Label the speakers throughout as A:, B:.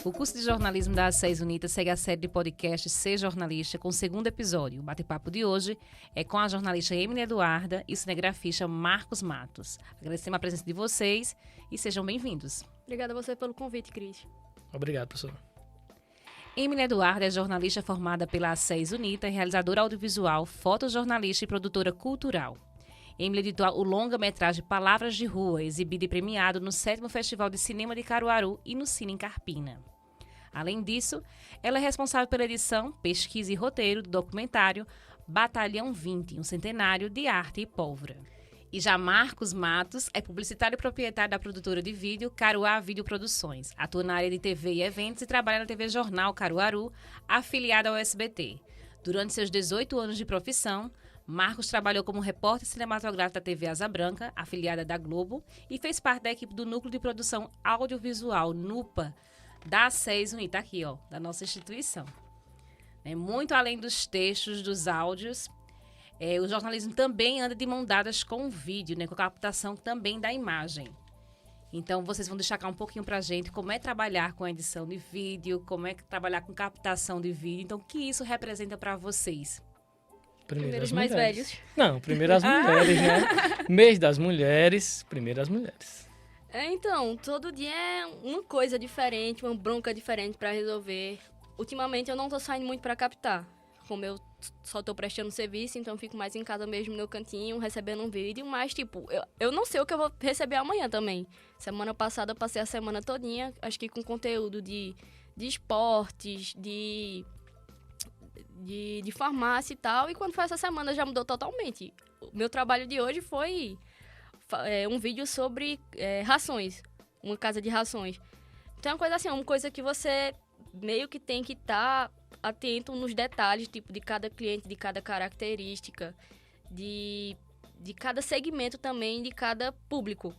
A: O curso de jornalismo da ACES Unita segue a série de podcast Ser Jornalista, com o segundo episódio. O bate-papo de hoje é com a jornalista Emily Eduarda e o cinegrafista Marcos Matos. Agradecemos a presença de vocês e sejam bem-vindos.
B: Obrigada a você pelo convite, Cris.
C: Obrigado, professor.
A: Emily Eduarda é jornalista formada pela ACES Unita, realizadora audiovisual, fotojornalista e produtora cultural. Emily editou o longa-metragem Palavras de Rua, exibido e premiado no 7º Festival de Cinema de Caruaru e no Cine em Carpina. Além disso, ela é responsável pela edição, pesquisa e roteiro do documentário Batalhão 20, um centenário de arte e pólvora. E já Marcos Matos é publicitário e proprietário da produtora de vídeo Caruá Vídeo Produções. Atua na área de TV e eventos e trabalha na TV Jornal Caruaru, afiliada ao SBT. Durante seus 18 anos de profissão, Marcos trabalhou como repórter cinematográfico da TV Asa Branca, afiliada da Globo, e fez parte da equipe do Núcleo de Produção Audiovisual, NUPA, da ACES Unita, aqui, ó, da nossa instituição. Muito além dos textos, dos áudios, o jornalismo também anda de mão dadas com o vídeo, com a captação também da imagem. Então, vocês vão destacar um pouquinho pra gente como é trabalhar com a edição de vídeo, como é trabalhar com captação de vídeo. Então, o que isso representa para vocês?
B: Primeiro os mais velhos.
C: Não, primeiro as mulheres, né? Mês das mulheres, primeiro as mulheres.
B: Então, todo dia é uma coisa diferente, uma bronca diferente pra resolver. Ultimamente, eu não tô saindo muito pra captar. Como eu só tô prestando serviço, então eu fico mais em casa mesmo no meu cantinho, recebendo um vídeo. Mas, eu não sei o que eu vou receber amanhã também. Semana passada, eu passei a semana todinha, acho que com conteúdo de esportes, de farmácia e tal. E quando foi essa semana, já mudou totalmente. O meu trabalho de hoje foi um vídeo sobre rações. Uma casa de rações. Então, é uma coisa assim, uma coisa que você meio que tem que estar atento nos detalhes, tipo, de cada cliente, de cada característica, de cada segmento também, de cada público.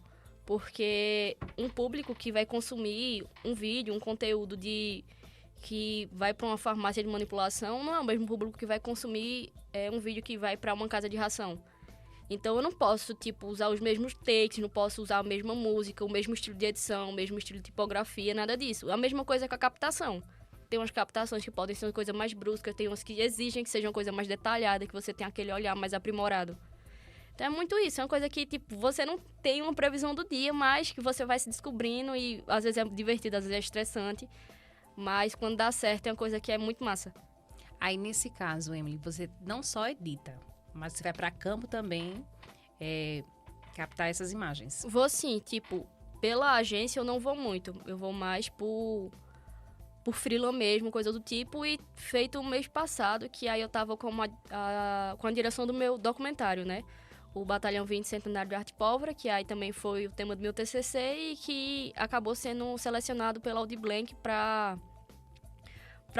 B: Porque um público que vai consumir um vídeo, um conteúdo que vai para uma farmácia de manipulação, não é o mesmo público que vai consumir um vídeo que vai para uma casa de ração. Então, eu não posso, usar os mesmos takes, não posso usar a mesma música, o mesmo estilo de edição, o mesmo estilo de tipografia, nada disso. A mesma coisa com a captação. Tem umas captações que podem ser uma coisa mais brusca, tem umas que exigem que seja uma coisa mais detalhada, que você tenha aquele olhar mais aprimorado. Então, é muito isso. É uma coisa que, você não tem uma previsão do dia, mas que você vai se descobrindo e, às vezes, é divertido, às vezes é estressante. Mas, quando dá certo, é uma coisa que é muito massa.
A: Aí, nesse caso, Emily, você não só edita, mas você vai para campo também captar essas imagens.
B: Vou sim, pela agência eu não vou muito. Eu vou mais por freela mesmo, coisa do tipo. E feito o mês passado, que aí eu tava com a direção do meu documentário, né? O Batalhão 20 Centenário de Arte e Pólvora, que aí também foi o tema do meu TCC e que acabou sendo selecionado pela Audiblanc para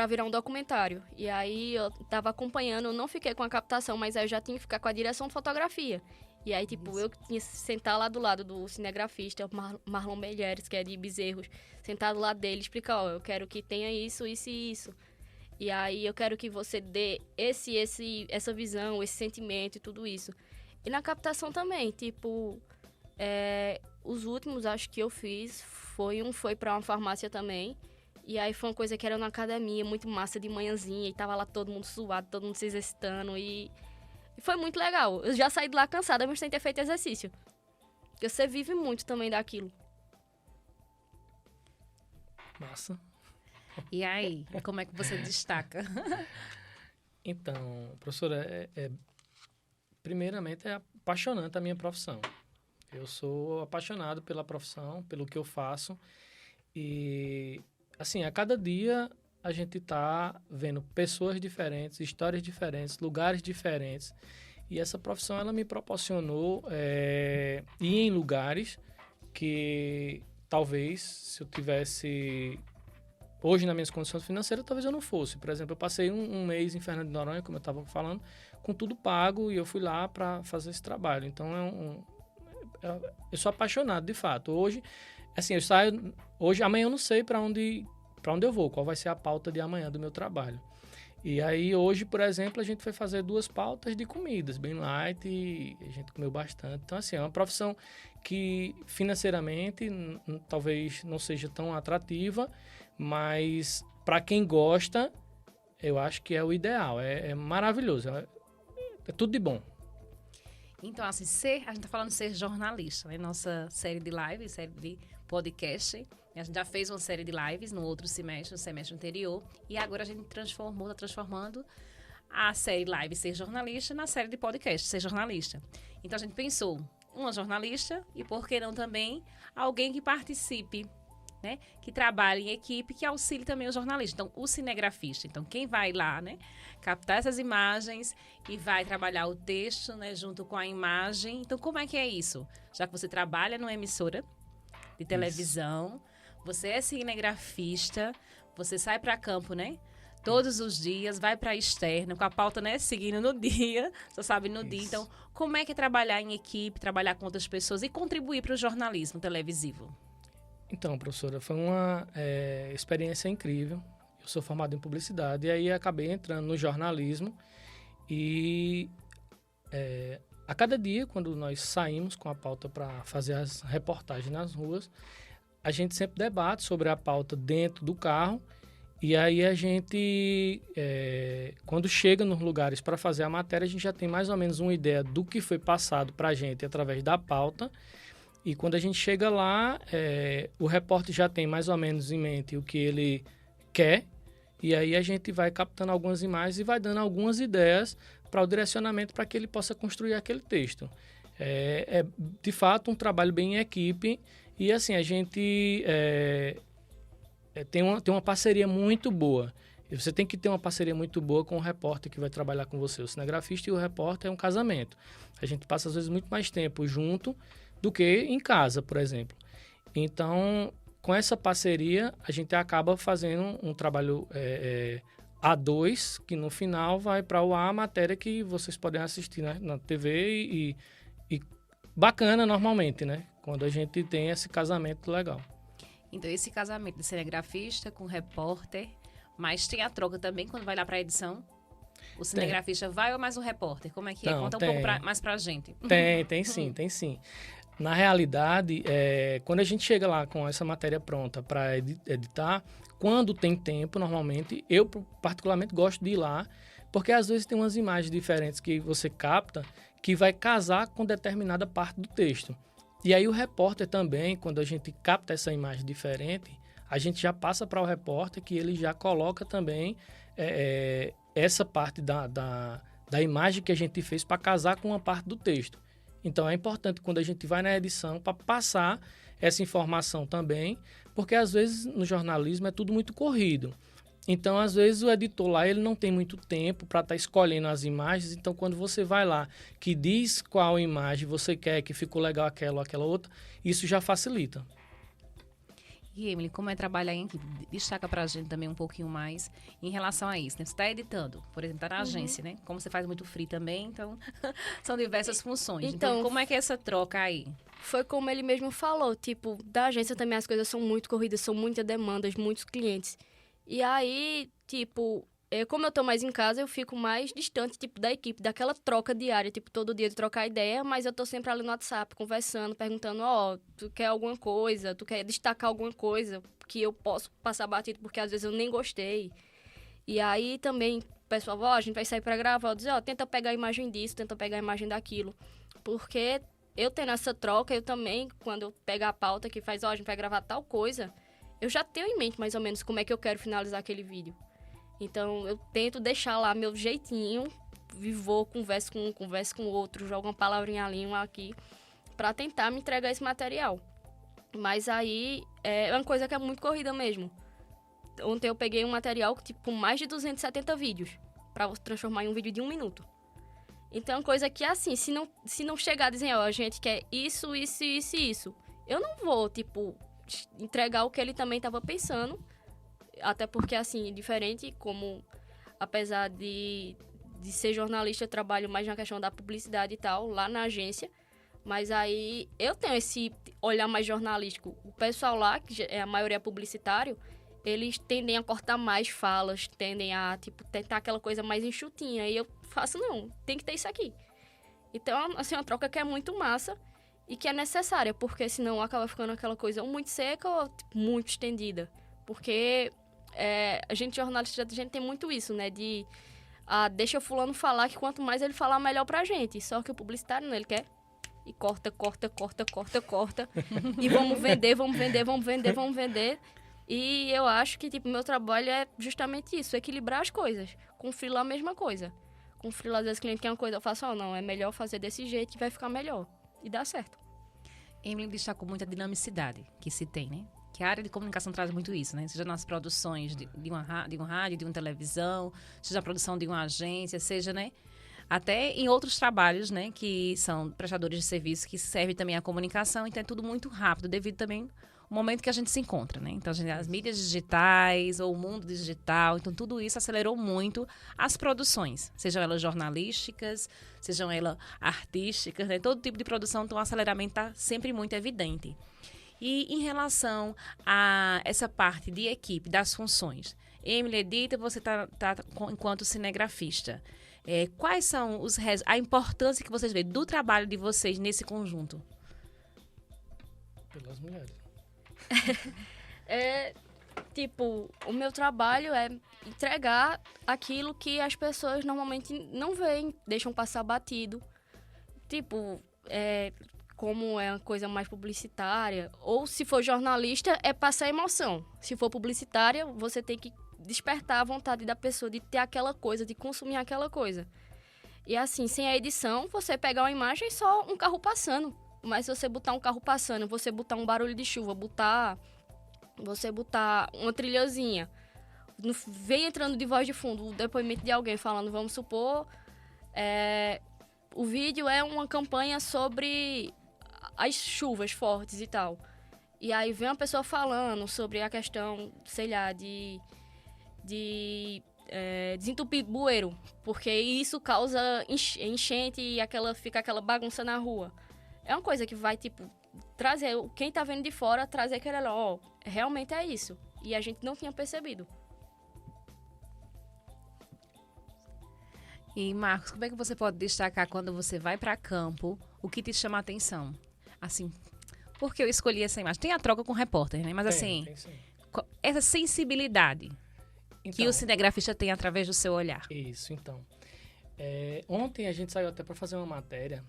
B: virar um documentário. E aí eu tava acompanhando, eu não fiquei com a captação, mas aí eu já tinha que ficar com a direção de fotografia. E aí, eu tinha que sentar lá do lado do cinegrafista, Marlon Melheres, que é de Bezerros, sentar do lado dele e explicar, eu quero que tenha isso, isso e isso. E aí eu quero que você dê essa visão, esse sentimento e tudo isso. E na captação também, os últimos, acho que eu fiz, foi pra uma farmácia também. E aí foi uma coisa que era na academia, muito massa de manhãzinha, e tava lá todo mundo suado, todo mundo se exercitando, e foi muito legal. Eu já saí de lá cansada, mas sem ter feito exercício. Porque você vive muito também daquilo.
C: Massa.
A: E aí, como é que você destaca?
C: Então, professora, primeiramente é apaixonante a minha profissão. Eu sou apaixonado pela profissão, pelo que eu faço. E, assim, a cada dia a gente está vendo pessoas diferentes, histórias diferentes, lugares diferentes. E essa profissão, ela me proporcionou ir em lugares que talvez, se eu tivesse hoje nas minhas condições financeiras, talvez eu não fosse. Por exemplo, eu passei um mês em Fernando de Noronha, como eu estava falando, com tudo pago, e eu fui lá para fazer esse trabalho. Então, eu sou apaixonado, de fato. Hoje, assim, eu saio... amanhã eu não sei para onde eu vou, qual vai ser a pauta de amanhã do meu trabalho. E aí, hoje, por exemplo, a gente foi fazer 2 pautas de comidas, bem light, e a gente comeu bastante. Então, assim, é uma profissão que financeiramente talvez não seja tão atrativa, Mas, para quem gosta, eu acho que é o ideal. É maravilhoso. É tudo de bom.
A: Então, assim, a gente tá falando de ser jornalista, né? Nossa série de lives, série de podcast. A gente já fez uma série de lives no outro semestre, no semestre anterior. E agora a gente tá transformando a série live Ser Jornalista na série de podcast Ser Jornalista. Então, a gente pensou uma jornalista e, por que não também, alguém que participe, né? Que trabalhe em equipe, que auxilie também o jornalista. Então, o cinegrafista. Então, quem vai lá, né? Captar essas imagens e vai trabalhar o texto, né? Junto com a imagem. Então, como é que é isso? Já que você trabalha numa emissora de televisão, você é cinegrafista, você sai para campo, né? Todos os dias, vai para a externa, com a pauta, né, seguindo no dia, só sabe no dia. Então, como é que é trabalhar em equipe, trabalhar com outras pessoas e contribuir para o jornalismo televisivo?
C: Então, professora, foi uma experiência incrível. Eu sou formado em publicidade e aí acabei entrando no jornalismo. E a cada dia, quando nós saímos com a pauta para fazer as reportagens nas ruas, a gente sempre debate sobre a pauta dentro do carro. E aí a gente, quando chega nos lugares para fazer a matéria, a gente já tem mais ou menos uma ideia do que foi passado para a gente através da pauta. E quando a gente chega lá, o repórter já tem mais ou menos em mente o que ele quer. E aí a gente vai captando algumas imagens e vai dando algumas ideias para o direcionamento para que ele possa construir aquele texto. É de fato um trabalho bem em equipe. E assim, a gente tem uma parceria muito boa. E você tem que ter uma parceria muito boa com o repórter que vai trabalhar com você. O cinegrafista e o repórter é um casamento. A gente passa, às vezes, muito mais tempo junto do que em casa, por exemplo. Então, com essa parceria, a gente acaba fazendo um trabalho a dois, que no final vai para o ar a matéria que vocês podem assistir, né, na TV e bacana normalmente, né? Quando a gente tem esse casamento legal.
A: Então, esse casamento de cinegrafista com repórter, mas tem a troca também quando vai lá para a edição? O cinegrafista vai ou mais um repórter? Como é que é? Conta um pouco mais pra gente.
C: Tem sim. Na realidade, quando a gente chega lá com essa matéria pronta para editar, quando tem tempo, normalmente, eu particularmente gosto de ir lá, porque às vezes tem umas imagens diferentes que você capta que vai casar com determinada parte do texto. E aí o repórter também, quando a gente capta essa imagem diferente, a gente já passa para o repórter que ele já coloca também essa parte da imagem que a gente fez para casar com uma parte do texto. Então, é importante quando a gente vai na edição para passar essa informação também, porque às vezes no jornalismo é tudo muito corrido. Então, às vezes o editor lá ele não tem muito tempo para estar escolhendo as imagens. Então, quando você vai lá que diz qual imagem você quer, que ficou legal aquela ou aquela outra, isso já facilita.
A: E, Emily, como é trabalhar em equipe? Destaca pra gente também um pouquinho mais em relação a isso, né? Você está editando, por exemplo, está na agência, né? Como você faz muito free também, então são diversas funções. Então, como é que é essa troca aí?
B: Foi como ele mesmo falou, tipo, da agência também as coisas são muito corridas, são muitas demandas, muitos clientes. E aí, tipo, como eu tô mais em casa, eu fico mais distante, tipo, da equipe, daquela troca diária, tipo, todo dia de trocar ideia, mas eu tô sempre ali no WhatsApp, conversando, perguntando, tu quer alguma coisa, tu quer destacar alguma coisa que eu posso passar batido, porque às vezes eu nem gostei. E aí também, o pessoal, a gente vai sair pra gravar, eu dizer, tenta pegar a imagem disso, tenta pegar a imagem daquilo, porque eu tendo essa troca, eu também, quando eu pegar a pauta que faz, a gente vai gravar tal coisa, eu já tenho em mente mais ou menos como é que eu quero finalizar aquele vídeo. Então, eu tento deixar lá meu jeitinho, vou, converso com o outro, jogo uma palavrinha ali, uma aqui, para tentar me entregar esse material. Mas aí, é uma coisa que é muito corrida mesmo. Ontem eu peguei um material tipo, com mais de 270 vídeos, para transformar em um vídeo de 1 minuto. Então, é uma coisa que, assim, se não chegar a dizer, a gente quer isso, eu não vou, tipo, entregar o que ele também estava pensando. Até porque, assim, diferente, como apesar de ser jornalista, eu trabalho mais na questão da publicidade e tal, lá na agência. Mas aí eu tenho esse olhar mais jornalístico. O pessoal lá, que é a maioria publicitário, eles tendem a cortar mais falas, tendem a, tipo, tentar aquela coisa mais enxutinha. E eu faço, não, tem que ter isso aqui. Então, assim, uma troca que é muito massa e que é necessária, porque senão acaba ficando aquela coisa ou muito seca ou tipo, muito estendida. Porque a gente, jornalista, a gente tem muito isso, né? De, deixa o fulano falar, que quanto mais ele falar, melhor pra gente. Só que o publicitário, não, ele quer... E corta. E vamos vender. E eu acho que, tipo, meu trabalho é justamente isso, equilibrar as coisas. Com freela a mesma coisa. Com freela, às vezes, o cliente quer uma coisa, eu faço, não, é melhor fazer desse jeito que vai ficar melhor. E dá certo.
A: Emily destacou muito a dinamicidade que se tem, né? Que a área de comunicação traz muito isso, né? Seja nas produções de um rádio, de uma televisão, seja a produção de uma agência, seja, né? Até em outros trabalhos, né? Que são prestadores de serviços que servem também à comunicação. Então, é tudo muito rápido, devido também ao momento que a gente se encontra, né? Então, as mídias digitais ou o mundo digital. Então, tudo isso acelerou muito as produções. Sejam elas jornalísticas, sejam elas artísticas, né? Todo tipo de produção, então, o aceleramento está sempre muito evidente. E em relação a essa parte de equipe, das funções, Emily, Edita, você está enquanto cinegrafista. Quais são a importância que vocês veem do trabalho de vocês nesse conjunto?
C: Pelas mulheres.
B: Tipo, o meu trabalho é entregar aquilo que as pessoas normalmente não veem, deixam passar batido. Tipo, como é uma coisa mais publicitária, ou se for jornalista, é passar emoção. Se for publicitária, você tem que despertar a vontade da pessoa de ter aquela coisa, de consumir aquela coisa. E assim, sem a edição, você pegar uma imagem só um carro passando. Mas se você botar um carro passando, você botar um barulho de chuva, você botar uma trilhazinha, vem entrando de voz de fundo o depoimento de alguém falando, vamos supor, o vídeo é uma campanha sobre as chuvas fortes e tal. E aí vem uma pessoa falando sobre a questão, sei lá, de desentupir bueiro, porque isso causa enchente e fica aquela bagunça na rua. É uma coisa que vai, tipo, trazer, quem tá vendo de fora, trazer aquele, realmente é isso. E a gente não tinha percebido.
A: E, Marcos, como é que você pode destacar quando você vai para campo, o que te chama a atenção? Assim, por que eu escolhi essa imagem? Tem a troca com o repórter, né? Mas tem essa sensibilidade que o cinegrafista tem através do seu olhar.
C: Isso, então. Ontem a gente saiu até para fazer uma matéria.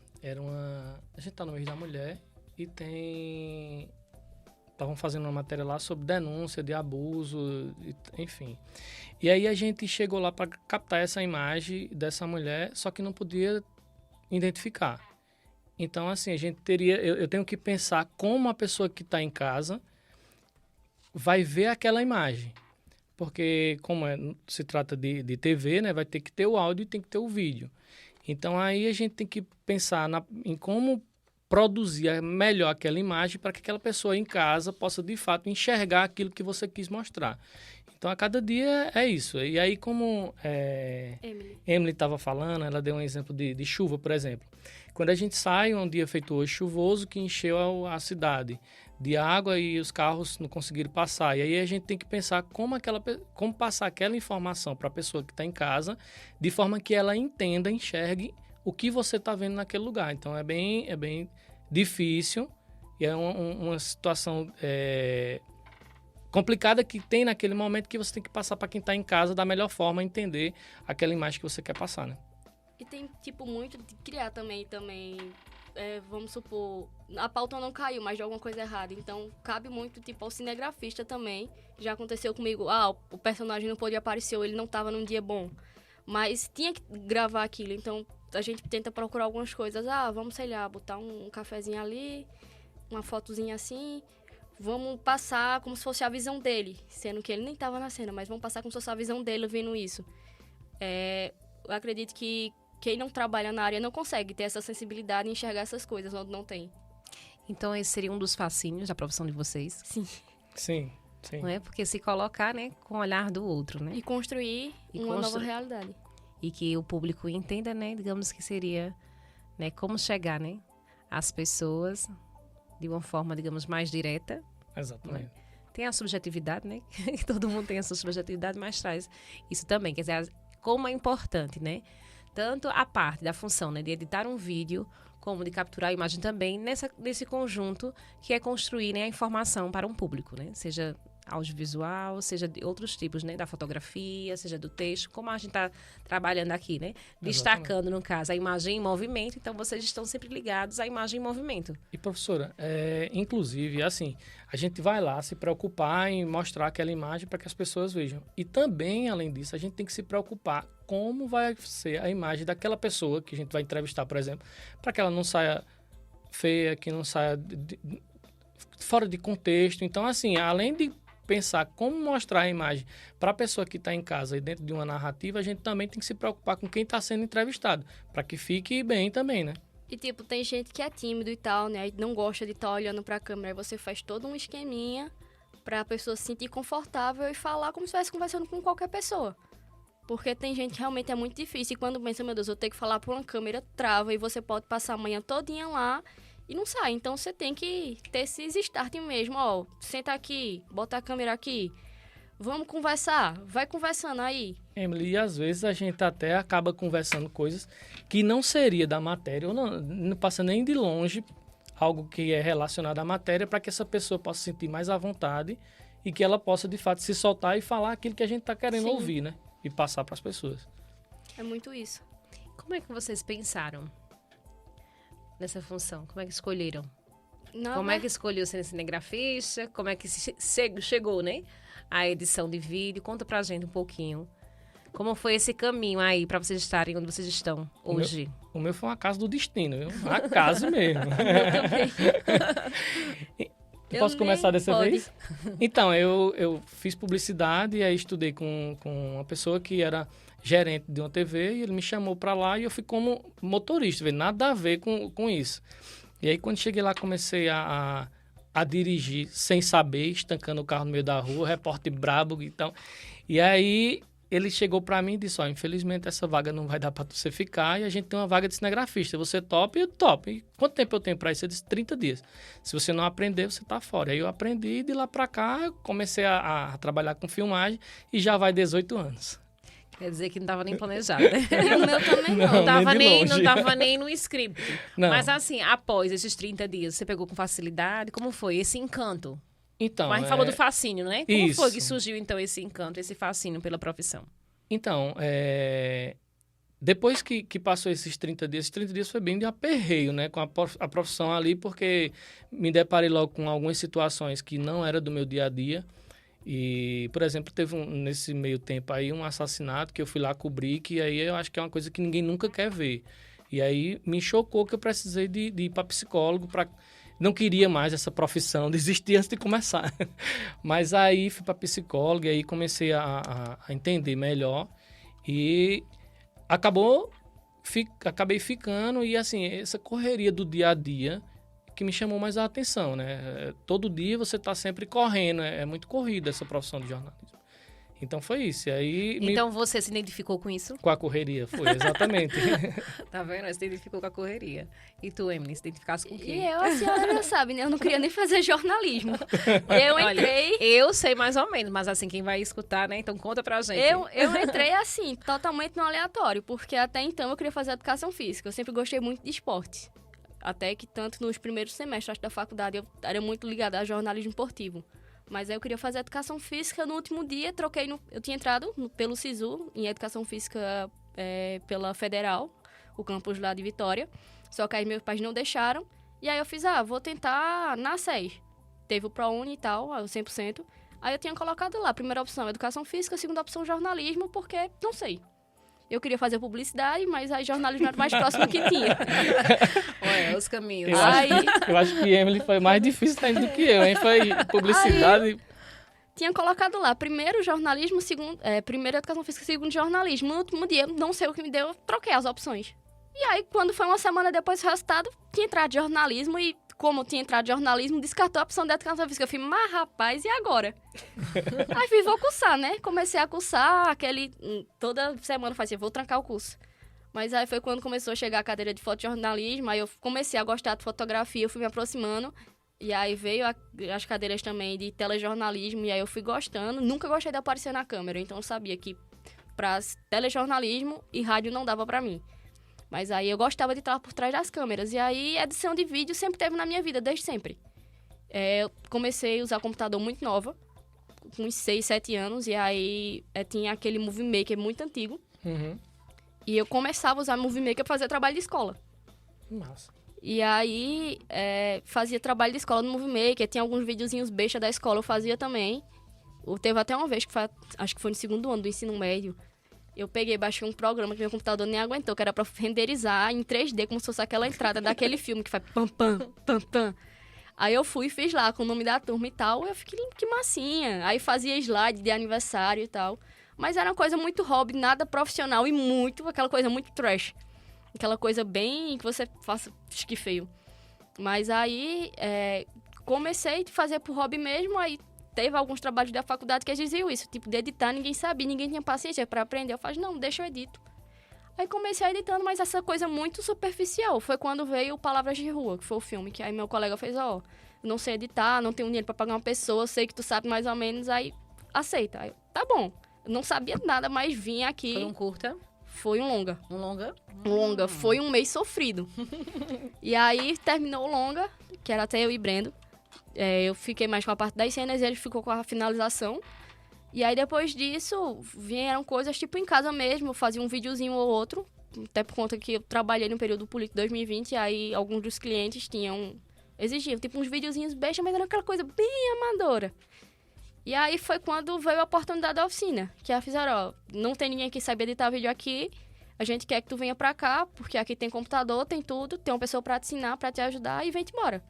C: A gente tá no mês da mulher e estavam fazendo uma matéria lá sobre denúncia de abuso, enfim. E aí a gente chegou lá para captar essa imagem dessa mulher, só que não podia identificar. Então, assim, a gente eu tenho que pensar como a pessoa que está em casa vai ver aquela imagem. Porque, como se trata de TV, né, vai ter que ter o áudio e tem que ter o vídeo. Então, aí a gente tem que pensar em como produzir melhor aquela imagem para que aquela pessoa em casa possa, de fato, enxergar aquilo que você quis mostrar. Então, a cada dia é isso. E aí, como Emily estava falando, ela deu um exemplo de chuva, por exemplo. Quando a gente sai um dia feito hoje chuvoso, que encheu a cidade de água e os carros não conseguiram passar. E aí a gente tem que pensar como passar aquela informação para a pessoa que está em casa, de forma que ela entenda, enxergue o que você está vendo naquele lugar. Então, é bem difícil e é uma situação complicada que tem naquele momento que você tem que passar para quem está em casa da melhor forma, entender aquela imagem que você quer passar, né?
B: E tem, tipo, muito de criar também vamos supor, a pauta não caiu, mas de alguma coisa errada. Então, cabe muito, tipo, ao cinegrafista também. Já aconteceu comigo, o personagem não pôde aparecer, ou ele não estava num dia bom. Mas tinha que gravar aquilo, então a gente tenta procurar algumas coisas. Vamos, sei lá, botar um cafezinho ali, uma fotozinha assim. Vamos passar como se fosse a visão dele, sendo que ele nem estava na cena, mas vamos passar como se fosse a visão dele vendo isso. Eu acredito que quem não trabalha na área não consegue ter essa sensibilidade e enxergar essas coisas onde não tem.
A: Então, esse seria um dos fascínios da profissão de vocês?
B: Sim.
C: Sim.
A: Não é? Porque se colocar, né, com o olhar do outro, né?
B: E construir uma nova realidade.
A: E que o público entenda, né, digamos que seria, né, como chegar, né, às pessoas de uma forma, digamos, mais direta.
C: Exatamente.
A: Né? Tem a subjetividade, né? Todo mundo tem a sua subjetividade, mas traz isso também. Quer dizer, como é importante, né? Tanto a parte da função, né, de editar um vídeo, como de capturar a imagem também, nesse conjunto que é construir, né, a informação para um público, né? Seja audiovisual, seja de outros tipos, né? Da fotografia, seja do texto, como a gente está trabalhando aqui, né? Destacando, no caso, a imagem em movimento. Então, vocês estão sempre ligados à imagem em movimento.
C: E, professora, inclusive, assim, a gente vai lá se preocupar em mostrar aquela imagem para que as pessoas vejam. E também, além disso, a gente tem que se preocupar como vai ser a imagem daquela pessoa que a gente vai entrevistar, por exemplo, para que ela não saia feia, que não saia fora de contexto. Então, assim, além de pensar como mostrar a imagem para a pessoa que está em casa e dentro de uma narrativa, a gente também tem que se preocupar com quem está sendo entrevistado, para que fique bem também, né?
B: E, tipo, tem gente que é tímido e tal, né? E não gosta de estar olhando pra câmera. Aí você faz todo um esqueminha pra pessoa se sentir confortável e falar como se estivesse conversando com qualquer pessoa. Porque tem gente que realmente é muito difícil. E quando pensa, meu Deus, eu tenho que falar pra uma câmera, trava. E você pode passar a manhã todinha lá e não sai. Então, você tem que ter esses start mesmo. Ó, senta aqui, bota a câmera aqui. Vamos conversar. Vai conversando aí.
C: Emily, e às vezes a gente até acaba conversando coisas que não seria da matéria, ou não passa nem de longe algo que é relacionado à matéria, para que essa pessoa possa se sentir mais à vontade e que ela possa, de fato, se soltar e falar aquilo que a gente está querendo
B: Sim.
C: ouvir, né? E passar para as pessoas.
B: É muito isso.
A: Como é que vocês pensaram nessa função? Como é que escolheram? Como é que escolheu ser cinegrafista? Como é que chegou, né? A edição de vídeo? Conta pra gente um pouquinho. Como foi esse caminho aí pra vocês estarem onde vocês estão hoje?
C: O meu foi uma casa do destino, viu? Uma casa mesmo. Eu posso começar dessa vez? Então, eu fiz publicidade e aí estudei com uma pessoa que era gerente de uma TV e ele me chamou para lá e eu fui como motorista, nada a ver com isso. E aí, quando cheguei lá, comecei a dirigir sem saber, estancando o carro no meio da rua, repórter brabo e tal. E aí, ele chegou para mim e disse, infelizmente essa vaga não vai dar para você ficar e a gente tem uma vaga de cinegrafista. Você topa? Eu topo. E quanto tempo eu tenho para isso? Eu disse, 30 dias. Se você não aprender, você tá fora. Aí eu aprendi e de lá para cá eu comecei a trabalhar com filmagem e já vai 18 anos.
A: Quer dizer que não estava nem planejado, né?
B: O meu também não.
A: Não tava nem no script.
C: Não.
A: Mas assim, após esses 30 dias, você pegou com facilidade? Como foi esse encanto?
C: Então,
A: Mas a gente falou do fascínio, né? Como
C: Isso.
A: foi que surgiu, então, esse encanto, esse fascínio pela profissão?
C: Então, depois que passou esses 30 dias foi bem de aperreio, né? Com a profissão ali, porque me deparei logo com algumas situações que não era do meu dia a dia. E, por exemplo, teve nesse meio tempo aí um assassinato que eu fui lá cobrir, que aí eu acho que é uma coisa que ninguém nunca quer ver. E aí me chocou que eu precisei de ir para psicólogo, não queria mais essa profissão, desisti antes de começar. Mas aí fui para psicólogo e aí comecei a entender melhor e acabei ficando e assim, essa correria do dia a dia que me chamou mais a atenção, né? Todo dia você está sempre correndo, é muito corrida essa profissão de jornalismo. Então foi isso. E aí
A: então você se identificou com isso?
C: Com a correria, foi, exatamente.
A: Tá vendo? Você se identificou com a correria. E tu, Emily, se identificasse com o quê?
B: E a senhora já sabe, né? Eu não queria nem fazer jornalismo. Eu entrei...
A: Olha, eu sei mais ou menos, mas assim, quem vai escutar, né? Então conta pra gente.
B: Eu entrei assim, totalmente no aleatório, porque até então eu queria fazer educação física. Eu sempre gostei muito de esporte. Até que tanto nos primeiros semestres da faculdade eu era muito ligada a jornalismo esportivo. Mas aí eu queria fazer educação física. No último dia, eu tinha entrado pelo SISU, em educação física pela Federal, o campus lá de Vitória. Só que aí meus pais não deixaram. E aí eu fiz, vou tentar na SES. Teve o ProUni e tal, 100%. Aí eu tinha colocado lá, primeira opção educação física, segunda opção jornalismo, porque não sei. Eu queria fazer publicidade, mas aí jornalismo era o mais próximo que tinha.
A: Olha, os caminhos.
C: Eu acho que Emily foi mais difícil ainda do que eu, hein? Foi publicidade.
B: Aí, tinha colocado lá, primeiro jornalismo, primeiro educação física, segundo jornalismo. No último dia, não sei o que me deu, eu troquei as opções. E aí, quando foi uma semana depois do resultado, tinha entrado de jornalismo e, como eu tinha entrado de jornalismo, descartou a opção de educação física. Eu falei, mas rapaz, e agora? Aí vou cursar, né? Comecei a cursar, toda semana eu fazia, vou trancar o curso. Mas aí foi quando começou a chegar a cadeira de fotojornalismo, aí eu comecei a gostar de fotografia, eu fui me aproximando. E aí veio as cadeiras também de telejornalismo, e aí eu fui gostando. Nunca gostei de aparecer na câmera, então eu sabia que para telejornalismo e rádio não dava pra mim. Mas aí eu gostava de estar por trás das câmeras. E aí edição de vídeo sempre teve na minha vida, desde sempre. Eu comecei a usar computador muito nova. com uns 6, 7 anos. E aí tinha aquele Movie Maker muito antigo.
C: Uhum.
B: E eu começava a usar Movie Maker pra fazer trabalho de escola.
C: Massa.
B: E aí, fazia trabalho de escola no Movie Maker. Tinha alguns videozinhos besta da escola, eu fazia também. Teve até uma vez, acho que foi no segundo ano do ensino médio, eu peguei, baixei um programa que meu computador nem aguentou, que era pra renderizar em 3D, como se fosse aquela entrada daquele filme que faz pam, pam, pam, pam. Aí eu fui e fiz lá com o nome da turma e tal. Eu fiquei, que massinha. Aí fazia slide de aniversário e tal. Mas era uma coisa muito hobby, nada profissional e aquela coisa muito trash. Aquela coisa bem que você faça, que feio. Mas aí, comecei a fazer por hobby mesmo, aí teve alguns trabalhos da faculdade que eles diziam isso, tipo, de editar, ninguém sabia, ninguém tinha paciência pra aprender. Eu falei, não, deixa eu edito. Aí comecei editando, mas essa coisa muito superficial. Foi quando veio Palavras de Rua, que foi o filme, que aí meu colega fez, não sei editar, não tenho dinheiro pra pagar uma pessoa, sei que tu sabe mais ou menos, aí aceita. Aí, tá bom. Eu não sabia nada, mas vim aqui.
A: Foi um curta?
B: Foi um longa.
A: Um longa?
B: Um longa. Foi um mês sofrido. E aí, terminou o longa, que era até eu e Brendo. Eu fiquei mais com a parte das cenas e ele ficou com a finalização. E aí, depois disso, vieram coisas tipo em casa mesmo. Eu fazia um videozinho ou outro. Até por conta que eu trabalhei no período político 2020. E aí, alguns dos clientes exigiam tipo uns videozinhos besta, mas era aquela coisa bem amadora. E aí foi quando veio a oportunidade da oficina, que a fizeram, não tem ninguém que saiba editar vídeo aqui, a gente quer que tu venha pra cá, porque aqui tem computador, tem tudo, tem uma pessoa pra te ensinar, pra te ajudar, e vem-te embora.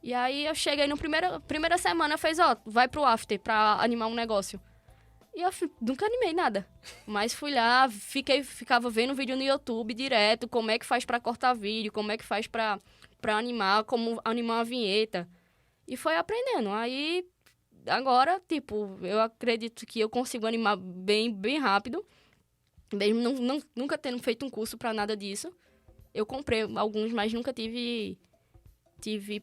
B: E aí eu cheguei no primeira semana, fez, vai pro after pra animar um negócio. E eu nunca animei nada. Mas fui lá, ficava vendo vídeo no YouTube direto, como é que faz pra cortar vídeo, como é que faz pra animar, como animar uma vinheta. E foi aprendendo. Aí, agora, tipo, eu acredito que eu consigo animar bem, bem rápido. Mesmo nunca tendo feito um curso pra nada disso. Eu comprei alguns, mas nunca tive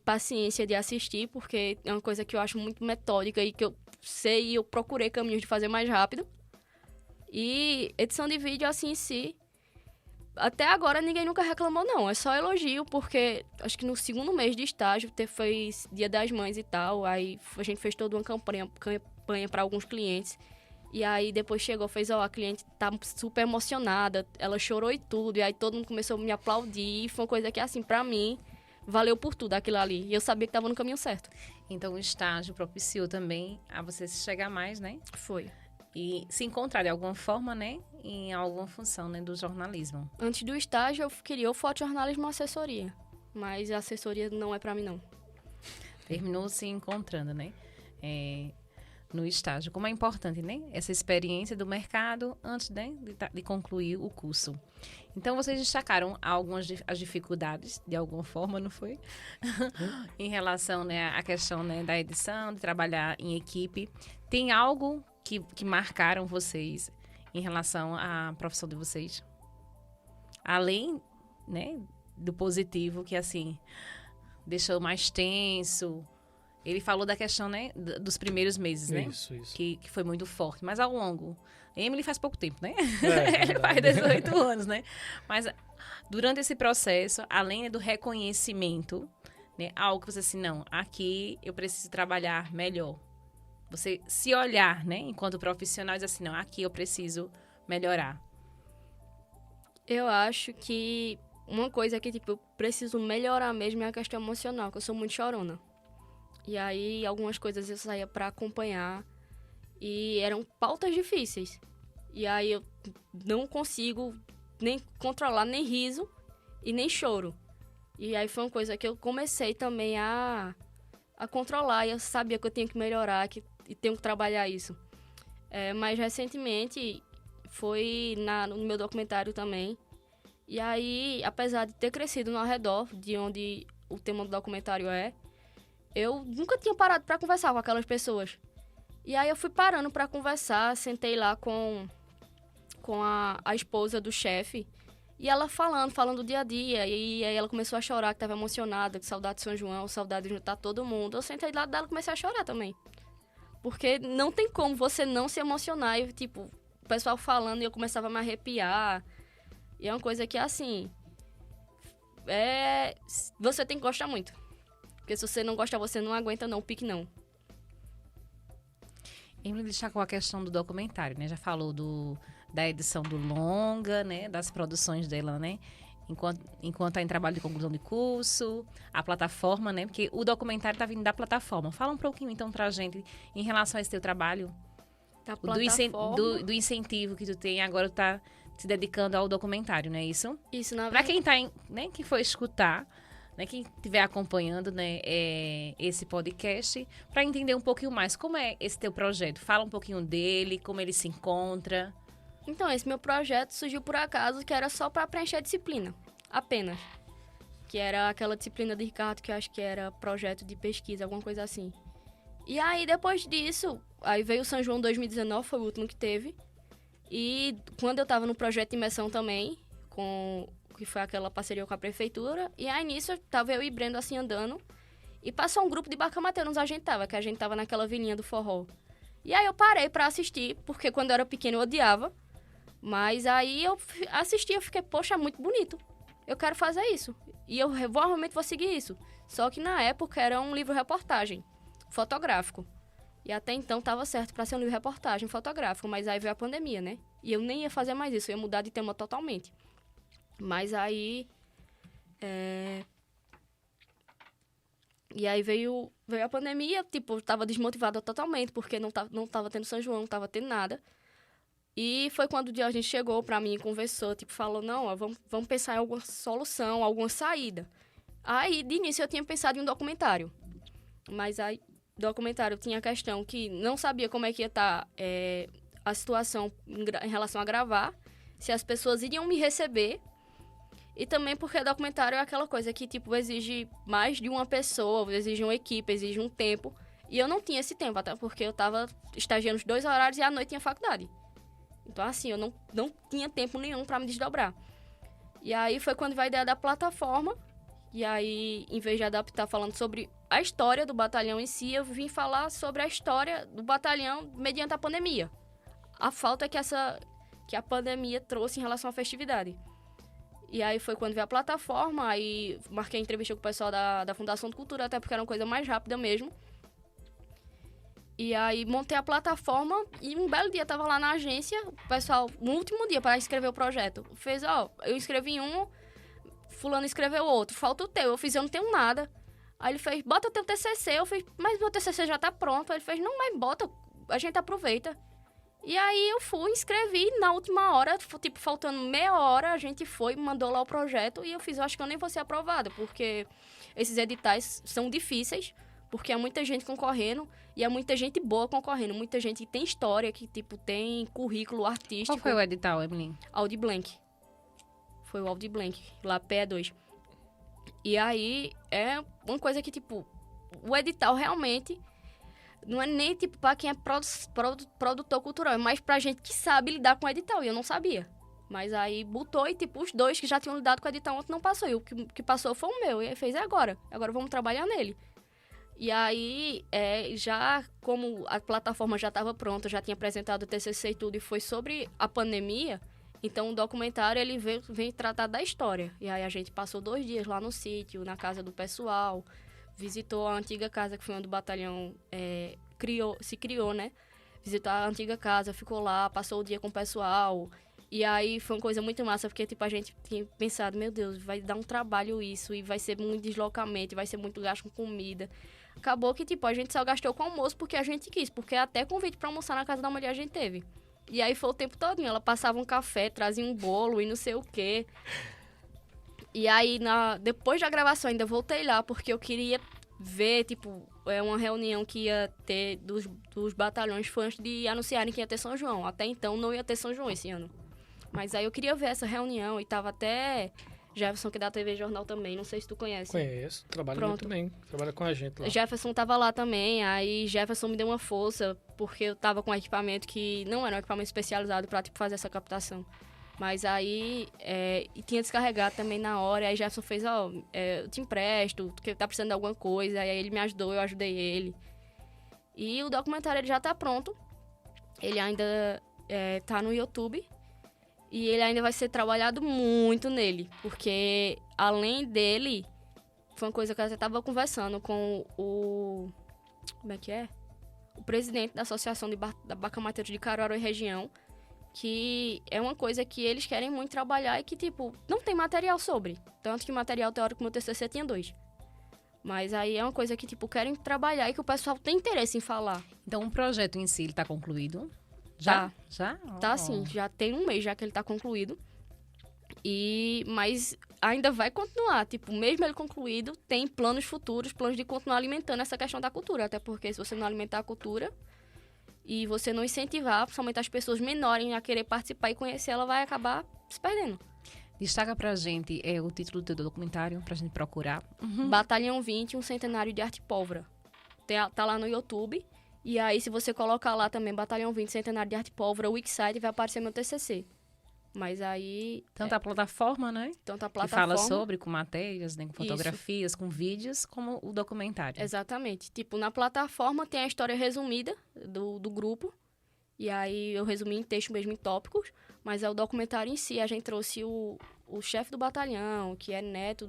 B: paciência de assistir, porque é uma coisa que eu acho muito metódica e que eu sei e eu procurei caminhos de fazer mais rápido. E edição de vídeo, assim, em si, até agora ninguém nunca reclamou, não. É só elogio, porque acho que no segundo mês de estágio, foi Dia das Mães e tal, aí a gente fez toda uma campanha para alguns clientes. E aí depois chegou, fez, a cliente tá super emocionada, ela chorou e tudo, e aí todo mundo começou a me aplaudir, e foi uma coisa que, assim, pra mim, valeu por tudo aquilo ali. E eu sabia que tava no caminho certo.
A: Então o estágio propiciou também a você se chegar mais, né?
B: Foi.
A: E se encontrar de alguma forma, né? Em alguma função, né? Do jornalismo.
B: Antes do estágio, eu queria o fotojornalismo ou assessoria. Mas a assessoria não é pra mim, não.
A: Terminou se encontrando, né? No estágio. Como é importante, né? Essa experiência do mercado antes, né? De concluir o curso. Então, vocês destacaram as dificuldades, de alguma forma, não foi? Em relação, né, à questão, né, da edição, de trabalhar em equipe. Tem algo que marcaram vocês em relação à profissão de vocês? Além, né, do positivo, que, assim, deixou mais tenso. Ele falou da questão, né, dos primeiros meses, né?
C: Isso.
A: Que foi muito forte. Mas ao longo... Emily faz pouco tempo, né?
C: Ele
A: faz 18 anos, né? Mas durante esse processo, além do reconhecimento, né, algo que você assim, não, aqui eu preciso trabalhar melhor. Você se olhar, né, enquanto profissional, diz assim, não, aqui eu preciso melhorar.
B: Eu acho que uma coisa que, tipo, eu preciso melhorar mesmo é a questão emocional, que eu sou muito chorona. E aí, algumas coisas eu saía pra acompanhar e eram pautas difíceis. E aí, eu não consigo nem controlar nem riso e nem choro. E aí, foi uma coisa que eu comecei também a controlar. E eu sabia que eu tinha que melhorar e tenho que trabalhar isso. Mas, recentemente, foi no meu documentário também. E aí, apesar de ter crescido no arredor de onde o tema do documentário eu nunca tinha parado pra conversar com aquelas pessoas. E aí eu fui parando pra conversar, sentei lá com a esposa do chefe, e ela falando do dia a dia, e aí ela começou a chorar, que tava emocionada, que saudade de São João, saudade de juntar todo mundo. Eu sentei do lado dela e comecei a chorar também. Porque não tem como você não se emocionar, e tipo, o pessoal falando e eu começava a me arrepiar. E é uma coisa que, assim, você tem que gostar muito. Porque se você não gosta, você não aguenta não, pique não.
A: Emily destacou a questão do documentário, né? Já falou da edição do longa, né? Das produções dela, né? Enquanto está em trabalho de conclusão de curso, a plataforma, né? Porque o documentário está vindo da plataforma. Fala um pouquinho, então, pra gente em relação a esse teu trabalho.
B: Da plataforma.
A: Do incentivo que tu tem, agora tu tá se dedicando ao documentário, não é isso?
B: Isso, na
A: Pra
B: verdade.
A: quem né, quem for escutar, né, quem estiver acompanhando, né, esse podcast, para entender um pouquinho mais como é esse teu projeto. Fala um pouquinho dele, como ele se encontra.
B: Então, esse meu projeto surgiu por acaso, que era só para preencher a disciplina, apenas. Que era aquela disciplina de Ricardo, que eu acho que era projeto de pesquisa, alguma coisa assim. E aí, depois disso, aí veio o São João 2019, foi o último que teve. E quando eu tava no projeto de imersão também, que foi aquela parceria com a prefeitura, e aí nisso, tava eu e Brendo assim andando, e passou um grupo de Bacamateus onde a gente tava, que a gente tava naquela vilinha do forró. E aí eu parei pra assistir, porque quando eu era pequena eu odiava. Mas aí eu assisti, eu fiquei, poxa, muito bonito. Eu quero fazer isso. E eu realmente vou seguir isso. Só que na época era um livro-reportagem, fotográfico. E até então tava certo para ser um livro-reportagem fotográfico, mas aí veio a pandemia, né? E eu nem ia fazer mais isso, eu ia mudar de tema totalmente. Mas aí... E aí veio a pandemia, tipo, eu tava desmotivada totalmente, porque não tava tendo São João, não tava tendo nada. E foi quando o Diógenes chegou pra mim e conversou, tipo, falou, não, ó, vamos pensar em alguma solução, alguma saída. Aí, de início, eu tinha pensado em um documentário. Mas aí, documentário tinha a questão que não sabia como é que ia estar a situação em relação a gravar, se as pessoas iriam me receber. E também porque documentário é aquela coisa que, tipo, exige mais de uma pessoa, exige uma equipe, exige um tempo. E eu não tinha esse tempo, até porque eu tava estagiando os 2 horários e à noite tinha faculdade. Então, assim, eu não tinha tempo nenhum para me desdobrar. E aí foi quando veio a ideia da plataforma. E aí, em vez de adaptar falando sobre a história do batalhão em si, eu vim falar sobre a história do batalhão mediante a pandemia. A falta que a pandemia trouxe em relação à festividade. E aí foi quando veio a plataforma, aí marquei a entrevista com o pessoal da Fundação de Cultura, até porque era uma coisa mais rápida mesmo. E aí montei a plataforma e um belo dia tava lá na agência, o pessoal, no último dia para escrever o projeto, fez, eu escrevi um, fulano escreveu outro, falta o teu, eu não tenho nada. Aí ele fez, bota teu TCC, eu fiz, mas meu TCC já tá pronto. Aí ele fez, não, mas bota, a gente aproveita. E aí eu fui, escrevi, na última hora, tipo, faltando meia hora, a gente foi, mandou lá o projeto e eu fiz, eu acho que eu nem vou ser aprovada, porque esses editais são difíceis, porque há muita gente concorrendo e há muita gente boa concorrendo. Muita gente que tem história, que, tipo, tem currículo artístico.
A: Qual foi o edital, Emily?
B: Audi Blank. Foi o Audi Blank, lá PE2. E aí, é uma coisa que, tipo, o edital realmente não é nem, tipo, pra quem é produtor cultural, é mais pra gente que sabe lidar com o edital. E eu não sabia. Mas aí botou e, tipo, os dois que já tinham lidado com o edital ontem não passou. E o que passou foi o meu. E aí fez, agora vamos trabalhar nele. E aí, já como a plataforma já estava pronta, já tinha apresentado o TCC e tudo, e foi sobre a pandemia, então o documentário ele vem tratar da história. E aí a gente passou 2 dias lá no sítio, na casa do pessoal, visitou a antiga casa que foi onde o batalhão se criou, né? Visitou a antiga casa, ficou lá, passou o dia com o pessoal. E aí foi uma coisa muito massa, porque tipo, a gente tinha pensado, meu Deus, vai dar um trabalho isso, e vai ser muito deslocamento, vai ser muito gasto com comida. Acabou que, tipo, a gente só gastou com almoço porque a gente quis, porque até convite pra almoçar na casa da mulher a gente teve. E aí foi o tempo todo, ela passava um café, trazia um bolo e não sei o quê. E aí, depois da gravação, ainda voltei lá, porque eu queria ver, tipo, uma reunião que ia ter dos batalhões, foi antes de anunciarem que ia ter São João. Até então, não ia ter São João esse ano. Mas aí eu queria ver essa reunião e tava até Jefferson, que é da TV Jornal também, não sei se tu conhece.
C: Conheço, trabalha muito bem, trabalha com a gente lá.
B: Jefferson tava lá também, aí Jefferson me deu uma força, porque eu tava com um equipamento que não era um equipamento especializado pra, tipo, fazer essa captação. Mas aí, e tinha descarregado também na hora, aí Jefferson fez, eu te empresto, porque tá precisando de alguma coisa, aí ele me ajudou, eu ajudei ele. E o documentário ele já tá pronto, ele ainda tá no YouTube. E ele ainda vai ser trabalhado muito nele, porque além dele, foi uma coisa que eu até tava conversando com o... Como é que é? o presidente da Associação da Bacamateiros de Caruaru e região, que é uma coisa que eles querem muito trabalhar e que, tipo, não tem material sobre. Tanto que material teórico no meu TCC tinha 2. Mas aí é uma coisa que, tipo, querem trabalhar e que o pessoal tem interesse em falar.
A: Então, o projeto em si, ele está concluído? Já?
B: Tá.
A: Já?
B: Tá, sim. Já tem um mês já que ele tá concluído. Mas ainda vai continuar. Tipo, mesmo ele concluído, tem planos futuros, planos de continuar alimentando essa questão da cultura. Até porque se você não alimentar a cultura e você não incentivar, principalmente as pessoas menores a querer participar e conhecer, ela vai acabar se perdendo.
A: Destaca pra gente o título do documentário, pra gente procurar.
B: Batalhão 20, um centenário de arte pólvora. Tá lá no YouTube. E aí, se você colocar lá também, Batalhão 20, centenário de arte pólvora, o Wixsite, vai aparecer meu TCC. Mas aí...
A: Tanto a plataforma, né?
B: Tanto a
A: Que
B: plataforma...
A: fala sobre, com matérias, né, com fotografias, com vídeos, como o documentário.
B: Exatamente. Tipo, na plataforma tem a história resumida do grupo. E aí eu resumi em texto mesmo, em tópicos. Mas é o documentário em si. A gente trouxe o chefe do batalhão, que é neto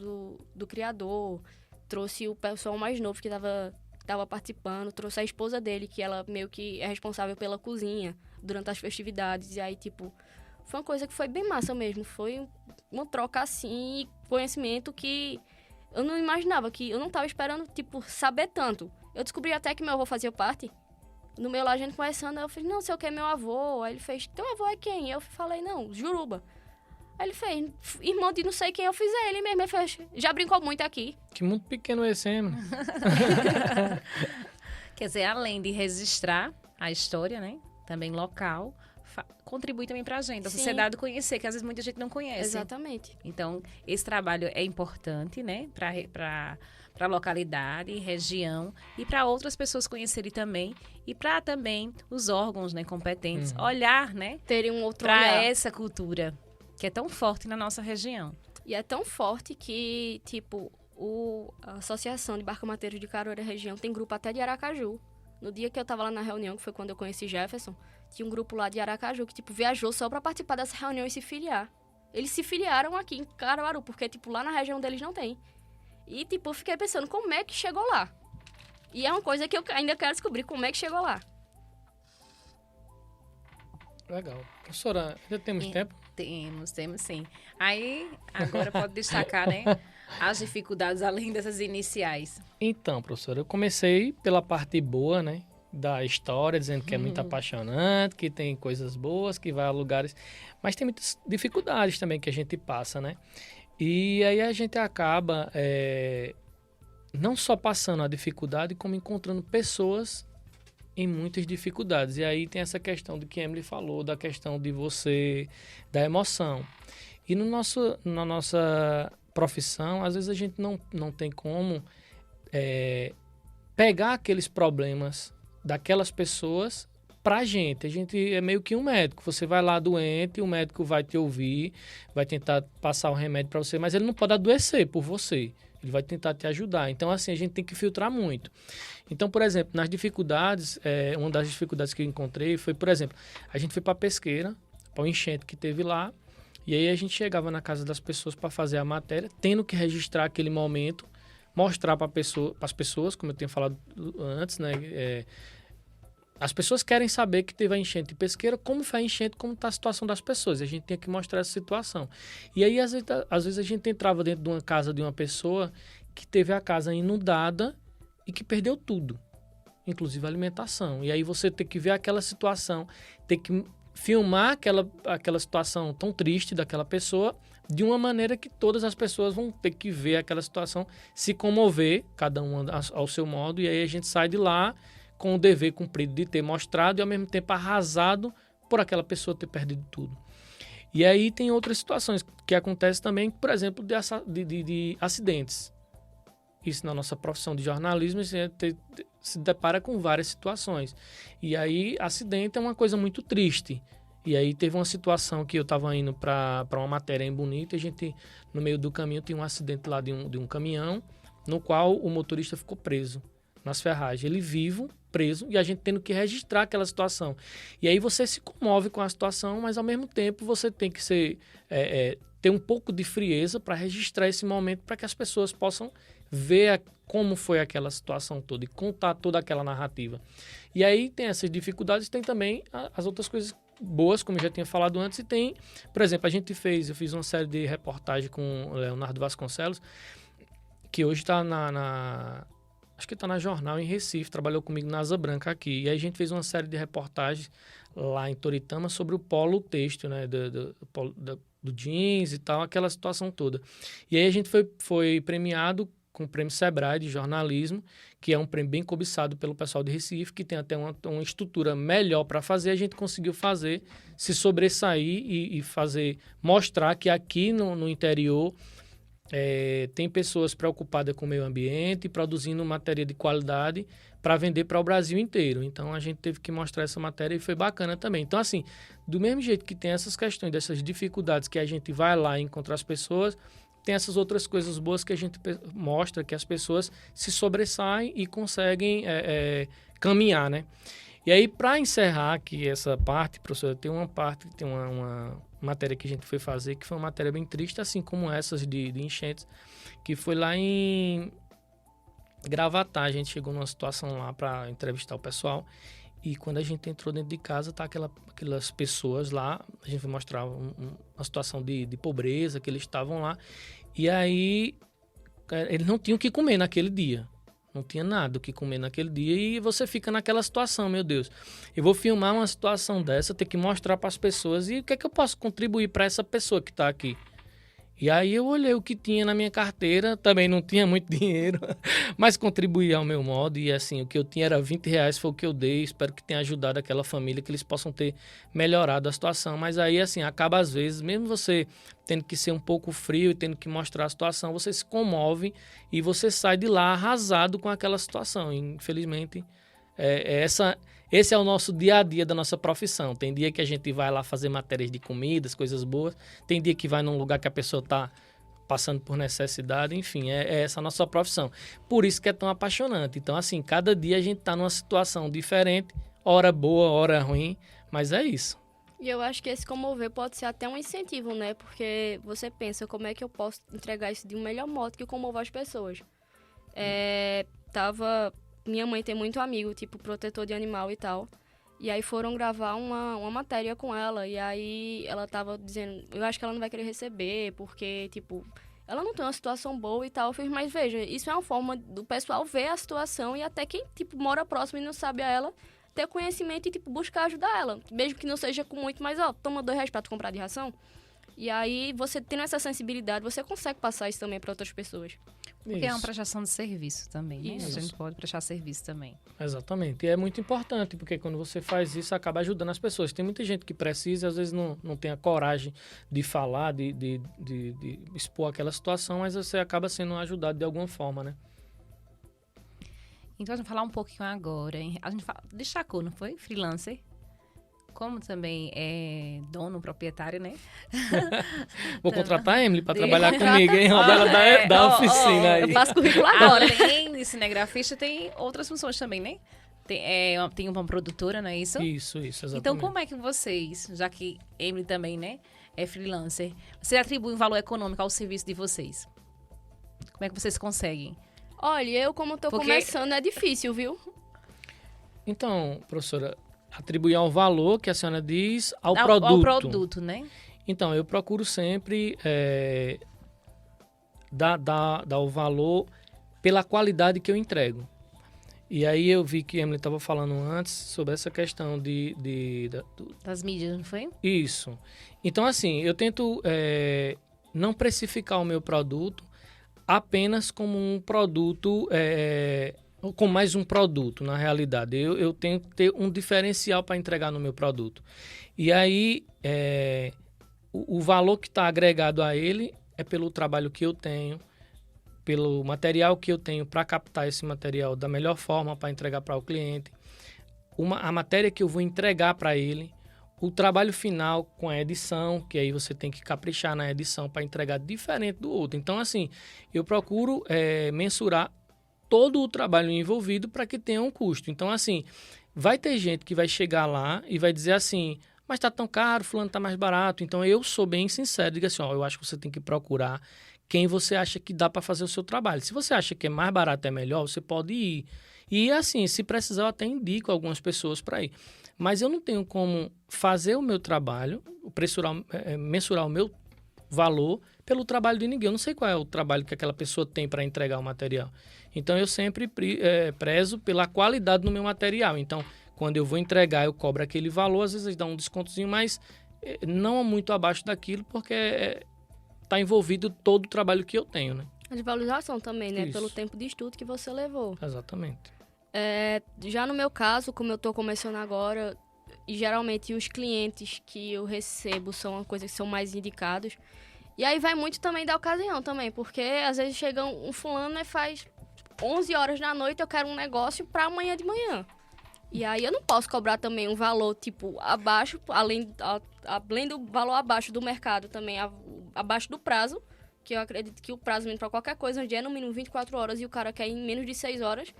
B: do criador. Trouxe o pessoal mais novo que tava participando. Trouxe a esposa dele, que ela meio que é responsável pela cozinha durante as festividades. E aí, tipo, foi uma coisa que foi bem massa mesmo. Foi uma troca, assim, conhecimento que eu não imaginava, que eu não tava esperando, tipo, saber tanto. Eu descobri até que meu avô fazia parte. No meu lá, a gente conversando, eu falei, não, sei o que é meu avô. Aí ele fez, teu avô é quem? Eu falei, não, Juruba. Aí ele fez, irmão de não sei quem, eu fiz ele mesmo. Ele fez, já brincou muito aqui.
C: Que muito pequeno esse, hein?
A: Quer dizer, além de registrar a história, né? Também local, contribui também pra gente, a
B: Sim.
A: sociedade conhecer, que às vezes muita gente não conhece.
B: Exatamente.
A: Então, esse trabalho é importante, né? Para a localidade, região e para outras pessoas conhecerem também e para também os órgãos, né, competentes olhar, né,
B: Terem um outro
A: para
B: olhar.
A: essa cultura que é tão forte na nossa região.
B: E é tão forte que, tipo, a Associação de Barcamateiros de Caruaru e região tem grupo até de Aracaju. No dia que eu tava lá na reunião, que foi quando eu conheci Jefferson, tinha um grupo lá de Aracaju que, tipo, viajou só pra participar dessa reunião e se filiar. Eles se filiaram aqui em Caruaru, porque, tipo, lá na região deles não tem. E, tipo, eu fiquei pensando, como é que chegou lá? E é uma coisa que eu ainda quero descobrir, como é que chegou lá.
C: Legal. Professora, ainda temos tempo?
A: Temos sim. Aí, agora pode destacar, né, as dificuldades além dessas iniciais.
C: Então, professora, eu comecei pela parte boa, né, da história, dizendo que é muito apaixonante, que tem coisas boas, que vai a lugares... Mas tem muitas dificuldades também que a gente passa, né? E aí a gente acaba não só passando a dificuldade, como encontrando pessoas em muitas dificuldades. E aí tem essa questão do que Emily falou, da questão de você, da emoção. E na nossa profissão, às vezes a gente não tem como pegar aqueles problemas daquelas pessoas pra gente. A gente é meio que um médico. Você vai lá doente, o médico vai te ouvir, vai tentar passar o remédio para você, mas ele não pode adoecer por você. Ele vai tentar te ajudar. Então, assim, a gente tem que filtrar muito. Então, por exemplo, nas dificuldades, uma das dificuldades que eu encontrei foi, por exemplo, a gente foi para Pesqueira, para o enchente que teve lá, e aí a gente chegava na casa das pessoas para fazer a matéria, tendo que registrar aquele momento, mostrar para as pessoas, como eu tinha falado antes, né? As pessoas querem saber que teve a enchente em Pesqueira, como foi a enchente, como está a situação das pessoas. E a gente tinha que mostrar essa situação. E aí, às vezes, a gente entrava dentro de uma casa de uma pessoa que teve a casa inundada e que perdeu tudo, inclusive a alimentação. E aí você tem que ver aquela situação, tem que filmar aquela situação tão triste daquela pessoa de uma maneira que todas as pessoas vão ter que ver aquela situação, se comover, cada um ao seu modo, e aí a gente sai de lá com o dever cumprido de ter mostrado e, ao mesmo tempo, arrasado por aquela pessoa ter perdido tudo. E aí tem outras situações que acontecem também, por exemplo, de acidentes. Isso na nossa profissão de jornalismo, a gente se depara com várias situações. E aí, acidente é uma coisa muito triste. E aí teve uma situação que eu estava indo para uma matéria em Bonito, e a gente, no meio do caminho, tinha um acidente lá de um caminhão, no qual o motorista ficou preso nas ferragens. Ele vivo, preso, e a gente tendo que registrar aquela situação. E aí você se comove com a situação, mas ao mesmo tempo você tem que ter um pouco de frieza para registrar esse momento, para que as pessoas possam ver como foi aquela situação toda e contar toda aquela narrativa. E aí tem essas dificuldades, tem também as outras coisas boas, como eu já tinha falado antes, e tem, por exemplo, eu fiz uma série de reportagem com o Leonardo Vasconcelos, que hoje está acho que está na Jornal em Recife, trabalhou comigo na Asa Branca aqui. E aí a gente fez uma série de reportagens lá em Toritama sobre o polo têxtil, né, do jeans e tal, aquela situação toda. E aí a gente foi premiado com o Prêmio Sebrae de jornalismo, que é um prêmio bem cobiçado pelo pessoal de Recife, que tem até uma estrutura melhor para fazer. A gente conseguiu fazer, se sobressair e mostrar que aqui no interior tem pessoas preocupadas com o meio ambiente, produzindo matéria de qualidade para vender para o Brasil inteiro. Então, a gente teve que mostrar essa matéria e foi bacana também. Então, assim, do mesmo jeito que tem essas questões, dessas dificuldades que a gente vai lá e encontra as pessoas, tem essas outras coisas boas que a gente mostra, que as pessoas se sobressaem e conseguem caminhar, né? E aí, para encerrar aqui essa parte, professora, tem uma matéria que a gente foi fazer, que foi uma matéria bem triste, assim como essas de enchentes, que foi lá em Gravatá. A gente chegou numa situação lá para entrevistar o pessoal, e quando a gente entrou dentro de casa, tá aquelas pessoas lá, a gente foi mostrar uma situação de pobreza, que eles estavam lá, e aí eles não tinham o que comer naquele dia. Não tinha nada o que comer naquele dia e você fica naquela situação, meu Deus. Eu vou filmar uma situação dessa, ter que mostrar para as pessoas e o que é que eu posso contribuir para essa pessoa que está aqui. E aí eu olhei o que tinha na minha carteira, também não tinha muito dinheiro, mas contribuí ao meu modo. E assim, o que eu tinha era R$20, foi o que eu dei. Espero que tenha ajudado aquela família, que eles possam ter melhorado a situação. Mas aí, assim, acaba às vezes, mesmo você tendo que ser um pouco frio e tendo que mostrar a situação, você se comove e você sai de lá arrasado com aquela situação. E, infelizmente, esse é o nosso dia a dia da nossa profissão. Tem dia que a gente vai lá fazer matérias de comidas, coisas boas. Tem dia que vai num lugar que a pessoa está passando por necessidade. Enfim, é essa a nossa profissão. Por isso que é tão apaixonante. Então, assim, cada dia a gente está numa situação diferente. Hora boa, hora ruim. Mas é isso.
B: E eu acho que esse comover pode ser até um incentivo, né? Porque você pensa, como é que eu posso entregar isso de um melhor modo que comover as pessoas? Minha mãe tem muito amigo, tipo, protetor de animal e tal. E aí foram gravar uma matéria com ela. E aí ela tava dizendo, eu acho que ela não vai querer receber, porque, tipo, ela não tem uma situação boa e tal. Eu fiz, mas veja, isso é uma forma do pessoal ver a situação e até quem, tipo, mora próximo e não sabe a ela, ter conhecimento e, tipo, buscar ajudar ela. Mesmo que não seja com muito, mas, ó, toma R$2 pra tu comprar de ração. E aí, você tendo essa sensibilidade, você consegue passar isso também para outras pessoas.
A: Porque é uma prestação de serviço também, né?
B: Isso.
A: A gente pode prestar serviço também.
C: Exatamente. E é muito importante, porque quando você faz isso, acaba ajudando as pessoas. Tem muita gente que precisa e às vezes não tem a coragem de falar, de expor aquela situação, mas você acaba sendo ajudado de alguma forma, né?
A: Então, a gente vai falar um pouquinho agora, hein? A gente destacou, não foi? Freelancer. Como também é dono, proprietário, né?
C: Vou contratar a Emily para trabalhar comigo, hein? Ela da oficina aí.
B: Eu faço currículo agora.
A: Além de cinegrafista, tem outras funções também, né? Tem uma produtora, não é isso?
C: Isso, exatamente.
A: Então, como é que vocês, já que Emily também, né, é freelancer, você atribui um valor econômico ao serviço de vocês? Como é que vocês conseguem?
B: Olha, como tô começando, é difícil, viu?
C: Então, professora, atribuir ao valor que a senhora diz ao
A: produto.
C: produto.
A: Ao produto, né?
C: Então, eu procuro sempre dar o valor pela qualidade que eu entrego. E aí eu vi que a Emily estava falando antes sobre essa questão
A: das mídias, não foi?
C: Isso. Então, assim, eu tento não precificar o meu produto apenas como um produto... com mais um produto, na realidade. Eu tenho que ter um diferencial para entregar no meu produto. E aí, o valor que está agregado a ele é pelo trabalho que eu tenho, pelo material que eu tenho para captar esse material da melhor forma para entregar para o cliente, a matéria que eu vou entregar para ele, o trabalho final com a edição, que aí você tem que caprichar na edição para entregar diferente do outro. Então, assim, eu procuro mensurar todo o trabalho envolvido para que tenha um custo. Então, assim, vai ter gente que vai chegar lá e vai dizer assim, mas está tão caro, fulano está mais barato. Então, eu sou bem sincero, digo assim, eu acho que você tem que procurar quem você acha que dá para fazer o seu trabalho. Se você acha que é mais barato, é melhor, você pode ir. E assim, se precisar, eu até indico algumas pessoas para ir. Mas eu não tenho como fazer o meu trabalho, mensurar o meu valor pelo trabalho de ninguém. Eu não sei qual é o trabalho que aquela pessoa tem para entregar o material. Então, eu sempre prezo pela qualidade do meu material. Então, quando eu vou entregar, eu cobro aquele valor. Às vezes, dá um descontozinho, mas não muito abaixo daquilo, porque está envolvido todo o trabalho que eu tenho, né?
B: A de valorização também, né?
C: Isso.
B: Pelo tempo de estudo que você levou.
C: Exatamente.
B: Já no meu caso, como eu tô começando agora, e geralmente os clientes que eu recebo são uma coisa que são mais indicados. E aí vai muito também da ocasião também, porque às vezes chega um fulano e faz 11 horas da noite, eu quero um negócio para amanhã de manhã. E aí eu não posso cobrar também um valor, tipo, abaixo, além do valor abaixo do mercado também, abaixo do prazo, que eu acredito que o prazo para qualquer coisa hoje é no mínimo 24 horas e o cara quer em menos de 6 horas.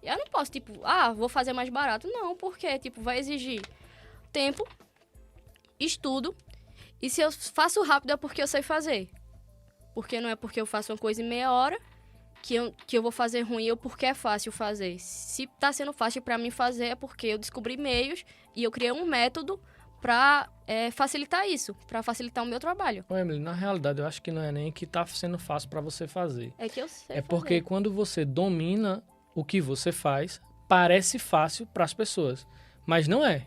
B: E eu não posso, tipo, vou fazer mais barato. Não, porque, tipo, vai exigir tempo, estudo, e se eu faço rápido é porque eu sei fazer. Porque não é porque eu faço uma coisa em meia hora que eu vou fazer ruim ou porque é fácil fazer. Se tá sendo fácil para mim fazer é porque eu descobri meios e eu criei um método para facilitar isso, para facilitar o meu trabalho.
C: Ô, Emily, na realidade, eu acho que não é nem que tá sendo fácil para você fazer.
B: É que eu sei
C: porque quando você domina o que você faz, parece fácil para as pessoas. Mas não é.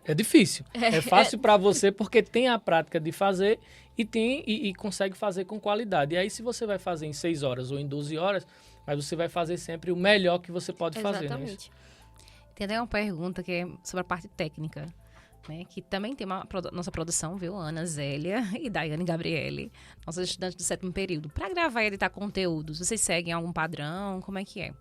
C: É difícil. É fácil para você porque tem a prática de fazer e consegue fazer com qualidade. E aí, se você vai fazer em 6 horas ou em 12 horas, mas você vai fazer sempre o melhor que você pode fazer.
B: Exatamente.
A: Tem até uma pergunta que é sobre a parte técnica, né? Que também tem nossa produção, viu? Ana Zélia e Daiane Gabriele, nossos estudantes do 7º período. Para gravar e editar conteúdos, vocês seguem algum padrão? Como é que é?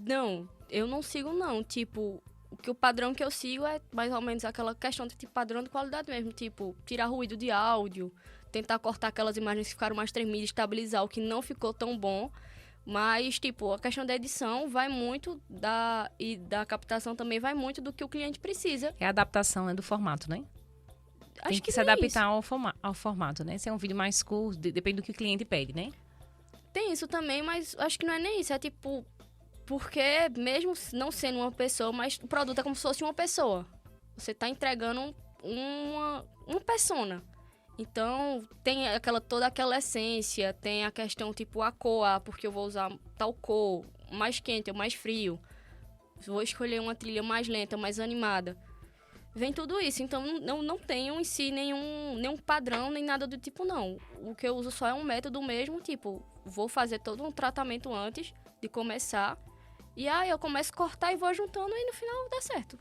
B: Não, eu não sigo não, tipo, o padrão que eu sigo é mais ou menos aquela questão de tipo, padrão de qualidade mesmo, tipo, tirar ruído de áudio, tentar cortar aquelas imagens que ficaram mais tremidas, estabilizar o que não ficou tão bom, mas, tipo, a questão da edição vai muito e da captação também vai muito do que o cliente precisa.
A: É a adaptação do formato, né? Tem que se adaptar ao formato, né? Se é um vídeo mais curto, depende do que o cliente pede, né?
B: Tem isso também, mas acho que não é nem isso, é tipo... Porque mesmo não sendo uma pessoa, mas o produto é como se fosse uma pessoa. Você está entregando uma persona. Então, tem toda aquela essência, tem a questão tipo a cor, porque eu vou usar tal cor, mais quente ou mais frio. Vou escolher uma trilha mais lenta, mais animada. Vem tudo isso. Então, não tenho em si nenhum padrão, nem nada do tipo, não. O que eu uso só é um método mesmo, tipo, vou fazer todo um tratamento antes de começar. E aí eu começo a cortar e vou juntando e no final dá certo.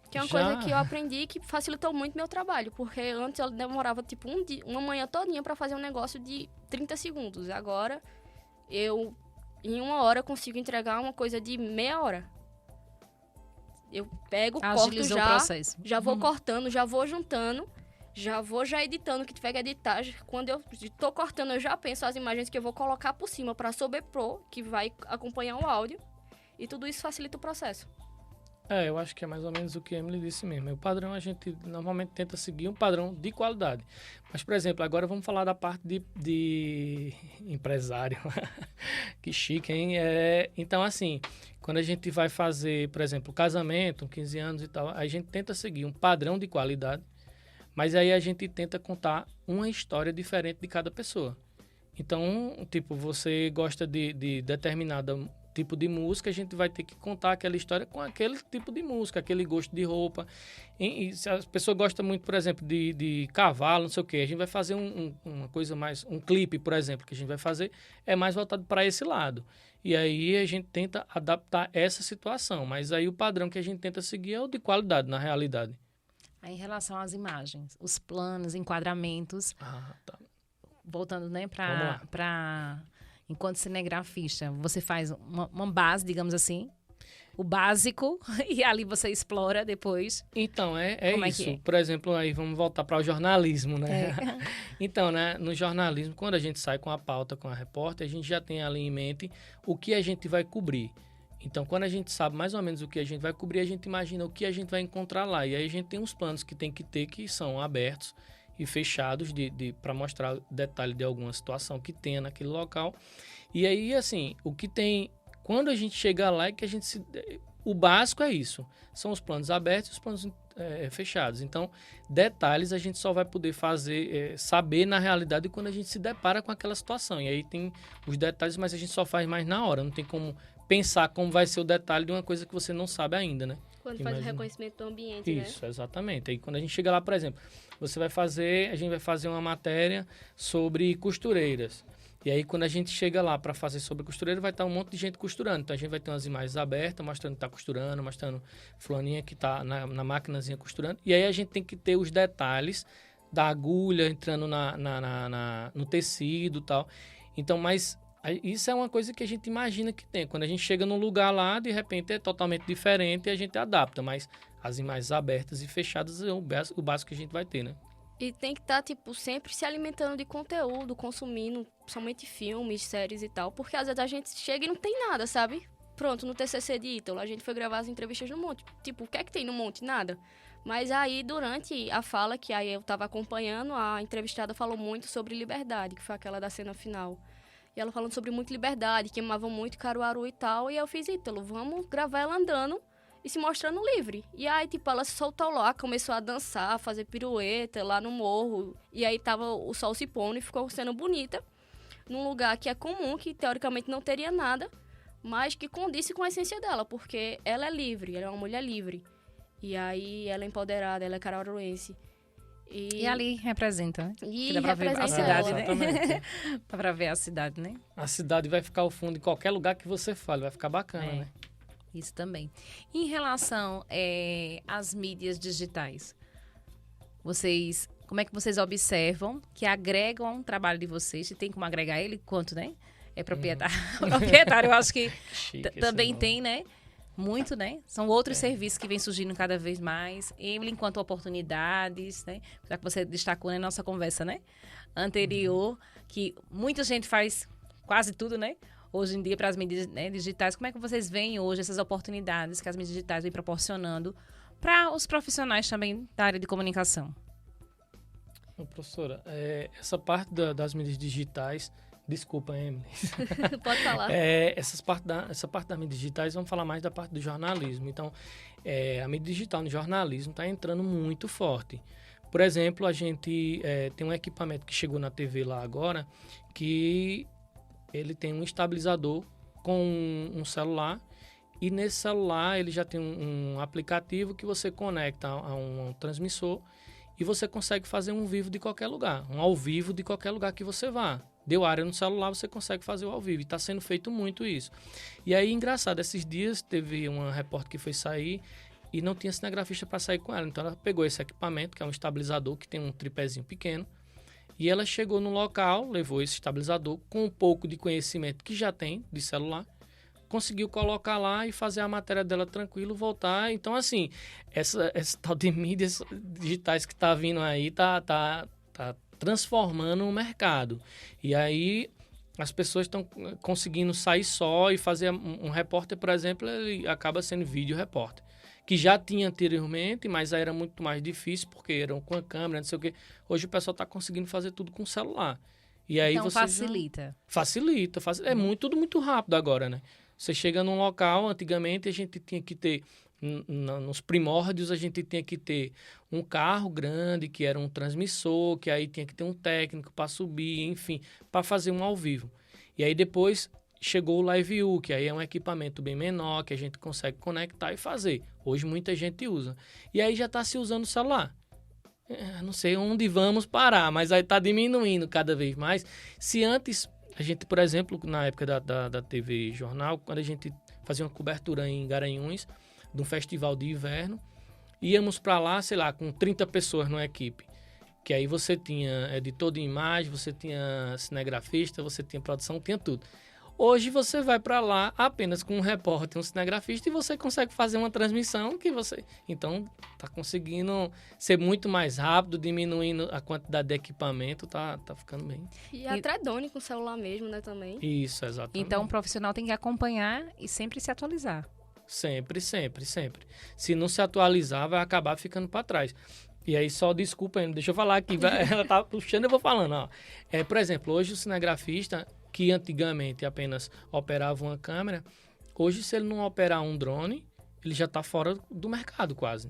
B: Que é uma coisa que eu aprendi que facilitou muito meu trabalho. Porque antes eu demorava tipo uma manhã todinha pra fazer um negócio de 30 segundos. Agora eu em 1 hora consigo entregar uma coisa de meia hora. Eu pego, corto já vou cortando, já vou juntando, já vou editando o que tiver que editar. Quando eu tô cortando, eu já penso as imagens que eu vou colocar por cima para sobrepor, que vai acompanhar o áudio. E tudo isso facilita o processo.
C: Eu acho que é mais ou menos o que a Emily disse mesmo. O padrão, a gente normalmente tenta seguir um padrão de qualidade. Mas, por exemplo, agora vamos falar da parte de empresário. Que chique, hein? Então, assim, quando a gente vai fazer, por exemplo, casamento, 15 anos e tal, a gente tenta seguir um padrão de qualidade. Mas aí a gente tenta contar uma história diferente de cada pessoa. Então, tipo, você gosta de determinado tipo de música, a gente vai ter que contar aquela história com aquele tipo de música, aquele gosto de roupa. E se a pessoa gosta muito, por exemplo, de cavalo, não sei o quê, a gente vai fazer uma coisa mais... Um clipe, por exemplo, que a gente vai fazer, é mais voltado para esse lado. E aí a gente tenta adaptar essa situação. Mas aí o padrão que a gente tenta seguir é o de qualidade, na realidade.
A: Aí, em relação às imagens, os planos, enquadramentos,
C: Tá.
A: Voltando, né, para enquanto cinegrafista, você faz uma base, digamos assim, o básico, e ali você explora depois.
C: Então,
A: Como
C: isso.
A: É que é?
C: Por exemplo, aí vamos voltar para o jornalismo, né? Então, né, no jornalismo, quando a gente sai com a pauta, com a repórter, a gente já tem ali em mente o que a gente vai cobrir. Então, quando a gente sabe mais ou menos o que a gente vai cobrir, a gente imagina o que a gente vai encontrar lá. E aí a gente tem uns planos que tem que ter, que são abertos. e fechados para mostrar detalhe de alguma situação que tenha naquele local. E aí, assim, o que tem... Quando a gente chega lá, é que a gente o básico é isso. São os planos abertos e os planos fechados. Então, detalhes a gente só vai poder saber na realidade quando a gente se depara com aquela situação. E aí tem os detalhes, mas a gente só faz mais na hora. Não tem como pensar como vai ser o detalhe de uma coisa que você não sabe ainda, né?
B: Quando faz o reconhecimento do ambiente, né?
C: Isso, exatamente. Aí quando a gente chega lá, por exemplo, a gente vai fazer uma matéria sobre costureiras. E aí, quando a gente chega lá para fazer sobre costureira, vai estar um monte de gente costurando. Então, a gente vai ter umas imagens abertas, mostrando que está costurando, mostrando fulaninha que está na maquinazinha costurando. E aí, a gente tem que ter os detalhes da agulha entrando no tecido e tal. Então, mas isso é uma coisa que a gente imagina que tem. Quando a gente chega num lugar lá, de repente é totalmente diferente e a gente adapta. Mas as imagens abertas e fechadas é o básico que a gente vai ter, né?
B: E tem que estar, sempre se alimentando de conteúdo, consumindo somente filmes, séries e tal. Porque às vezes a gente chega e não tem nada, sabe? Pronto, no TCC de Ítalo, a gente foi gravar as entrevistas no Monte. O que é que tem no Monte? Nada. Mas aí, durante a fala, que aí eu tava acompanhando, a entrevistada falou muito sobre liberdade, que foi aquela da cena final. E ela falando sobre muito liberdade, que amavam muito Caruaru e tal. E eu fiz, Ítalo, vamos gravar ela andando e se mostrando livre. E aí, ela se soltou lá, começou a dançar, a fazer pirueta lá no morro. E aí tava o sol se pondo e ficou sendo bonita. Num lugar que é comum, que teoricamente não teria nada, mas que condisse com a essência dela, porque ela é livre, ela é uma mulher livre. E aí, ela é empoderada, ela é caruaruense.
A: E ali representa, né?
B: E
A: dá pra ver a cidade, né? Dá pra ver a cidade, né?
C: A cidade vai ficar ao fundo em qualquer lugar que você fale, vai ficar bacana, né?
A: Isso também. Em relação às mídias digitais, como é que vocês observam que agregam o trabalho de vocês? Se tem como agregar ele, quanto, né? É proprietário. Proprietário, eu acho que também tem, né? Muito, né? São outros serviços que vêm surgindo cada vez mais. Emily, enquanto oportunidades, né? Já que você destacou na nossa conversa, né? Anterior, que muita gente faz quase tudo, né? Hoje em dia, para as mídias, né, digitais. Como é que vocês veem hoje essas oportunidades que as mídias digitais vêm proporcionando para os profissionais também da área de comunicação?
C: Professora, essa parte das mídias digitais... Desculpa, Emily.
B: Pode falar.
C: Essa parte das mídias digitais, vamos falar mais da parte do jornalismo. Então, a mídia digital no jornalismo está entrando muito forte. Por exemplo, a gente tem um equipamento que chegou na TV lá agora, que ele tem um estabilizador com um celular, e nesse celular ele já tem um aplicativo que você conecta a um transmissor e você consegue fazer um vivo de qualquer lugar, um ao vivo de qualquer lugar que você vá. Deu área no celular, você consegue fazer o ao vivo. E está sendo feito muito isso. E aí, engraçado, esses dias teve uma repórter que foi sair e não tinha cinegrafista para sair com ela. Então, ela pegou esse equipamento, que é um estabilizador, que tem um tripézinho pequeno. E ela chegou no local, levou esse estabilizador com um pouco de conhecimento que já tem de celular. Conseguiu colocar lá e fazer a matéria dela tranquilo, voltar. Então, assim, essa tal de mídias digitais que está vindo aí tá transformando o mercado. E aí as pessoas estão conseguindo sair só e fazer um repórter, por exemplo, ele acaba sendo vídeo repórter, que já tinha anteriormente, mas aí era muito mais difícil porque eram com a câmera, não sei o quê. Hoje o pessoal está conseguindo fazer tudo com o celular. E aí
A: então facilita.
C: Facilita. Tudo muito rápido agora, né? Você chega num local, antigamente a gente tinha que ter, nos primórdios a gente tinha que ter um carro grande, que era um transmissor, que aí tinha que ter um técnico para subir, enfim, para fazer um ao vivo. E aí depois chegou o Live-U, que aí é um equipamento bem menor, que a gente consegue conectar e fazer. Hoje muita gente usa. E aí já está se usando o celular. Não sei onde vamos parar, mas aí está diminuindo cada vez mais. Se antes, a gente, por exemplo, na época da TV Jornal, quando a gente fazia uma cobertura em Garanhuns, de um festival de inverno, íamos para lá, sei lá, com 30 pessoas numa equipe. Que aí você tinha editor de imagem, você tinha cinegrafista, você tinha produção, tinha tudo. Hoje você vai para lá apenas com um repórter, um cinegrafista, e você consegue fazer uma transmissão que você... Então, tá conseguindo ser muito mais rápido, diminuindo a quantidade de equipamento, tá ficando bem.
B: E é tredone com o celular mesmo, né, também.
C: Isso, exatamente.
A: Então, o profissional tem que acompanhar e sempre se atualizar.
C: Sempre. Se não se atualizar, vai acabar ficando para trás. E aí, só desculpa ainda, deixa eu falar aqui, ela tá puxando, eu vou falando, ó. Por exemplo, hoje o cinegrafista, que antigamente apenas operava uma câmera, hoje se ele não operar um drone, ele já tá fora do mercado quase.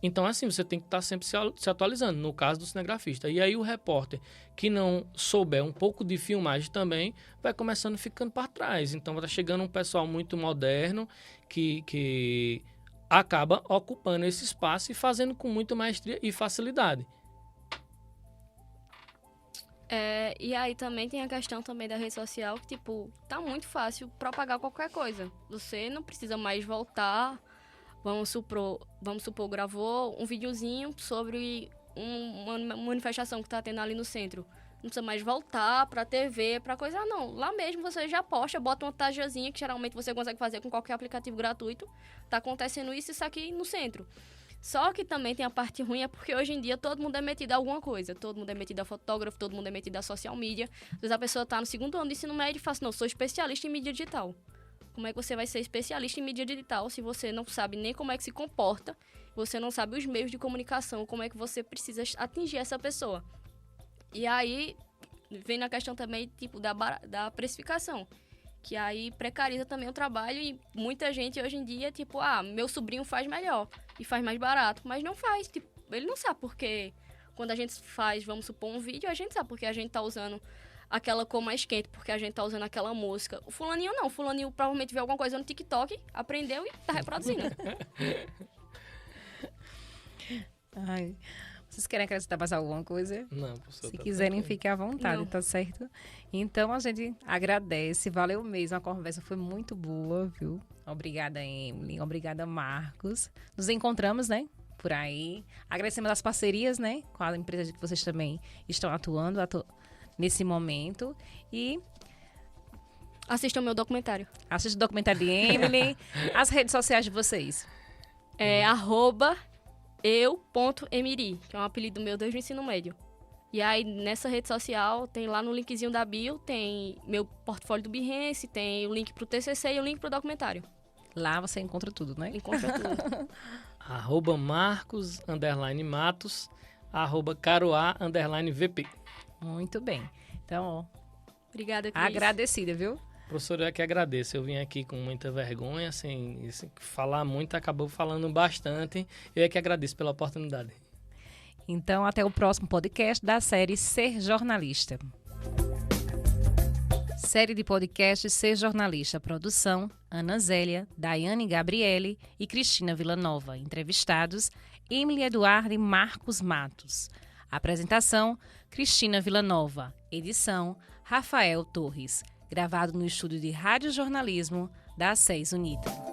C: Então, assim, você tem que estar sempre se atualizando, no caso do cinegrafista. E aí o repórter que não souber um pouco de filmagem também, vai começando ficando para trás. Então, vai chegando um pessoal muito moderno que acaba ocupando esse espaço e fazendo com muita maestria e facilidade.
B: E aí também tem a questão também da rede social, que, tipo, tá muito fácil propagar qualquer coisa. Você não precisa mais voltar. Vamos supor, gravou um videozinho sobre uma manifestação que tá tendo ali no centro. Não precisa mais voltar pra TV, pra coisa, não. Lá mesmo você já posta, bota uma tajazinha, que geralmente você consegue fazer com qualquer aplicativo gratuito. Tá acontecendo isso aqui no centro. Só que também tem a parte ruim, é porque hoje em dia todo mundo é metido a alguma coisa. Todo mundo é metido a fotógrafo, todo mundo é metido a social media. Às vezes a pessoa tá no 2º ano de ensino médio e fala assim, não, sou especialista em mídia digital. Como é que você vai ser especialista em mídia digital se você não sabe nem como é que se comporta, você não sabe os meios de comunicação, como é que você precisa atingir essa pessoa? E aí vem na questão também tipo da precificação, que aí precariza também o trabalho e muita gente hoje em dia, tipo, meu sobrinho faz melhor e faz mais barato, mas não faz, tipo, ele não sabe porque quando a gente faz, vamos supor, um vídeo, a gente sabe porque a gente tá usando aquela cor mais quente, porque a gente tá usando aquela música. O fulaninho não. O fulaninho provavelmente viu alguma coisa no TikTok, aprendeu e tá reproduzindo.
A: Ai, vocês querem acrescentar mais alguma coisa?
C: Não, professor.
A: Se quiserem, fiquem à vontade,
B: Não.
A: tá certo? Então, a gente agradece. Valeu mesmo. A conversa foi muito boa, viu? Obrigada, Emily. Obrigada, Marcos. Nos encontramos, né? Por aí. Agradecemos as parcerias, né? Com a empresa que vocês também estão atuando nesse momento. E
B: Assistam o meu documentário.
A: assista o documentário de Emily. As redes sociais de vocês.
B: É @eu.emiri, que é um apelido meu desde o ensino médio. E aí, nessa rede social, tem lá no linkzinho da bio, tem meu portfólio do Behance, tem o link pro TCC e o link pro documentário.
A: Lá você encontra tudo, né?
B: Encontra tudo.
C: @Marcos_Matos, @Caroá_VP.
A: Muito bem. Então, ó,
B: Obrigada, Cris.
A: agradecida, viu?
C: Professor, eu é que agradeço. Eu vim aqui com muita vergonha, sem falar muito, acabou falando bastante. Eu é que agradeço pela oportunidade.
A: Então, até o próximo podcast da série Ser Jornalista. Série de podcast Ser Jornalista. Produção: Ana Zélia, Daiane Gabriele e Cristina Villanova. Entrevistados: Emily Eduardo e Marcos Matos. Apresentação: Cristina Villanova. Edição: Rafael Torres. Gravado no estúdio de Rádio Jornalismo da SES Unita.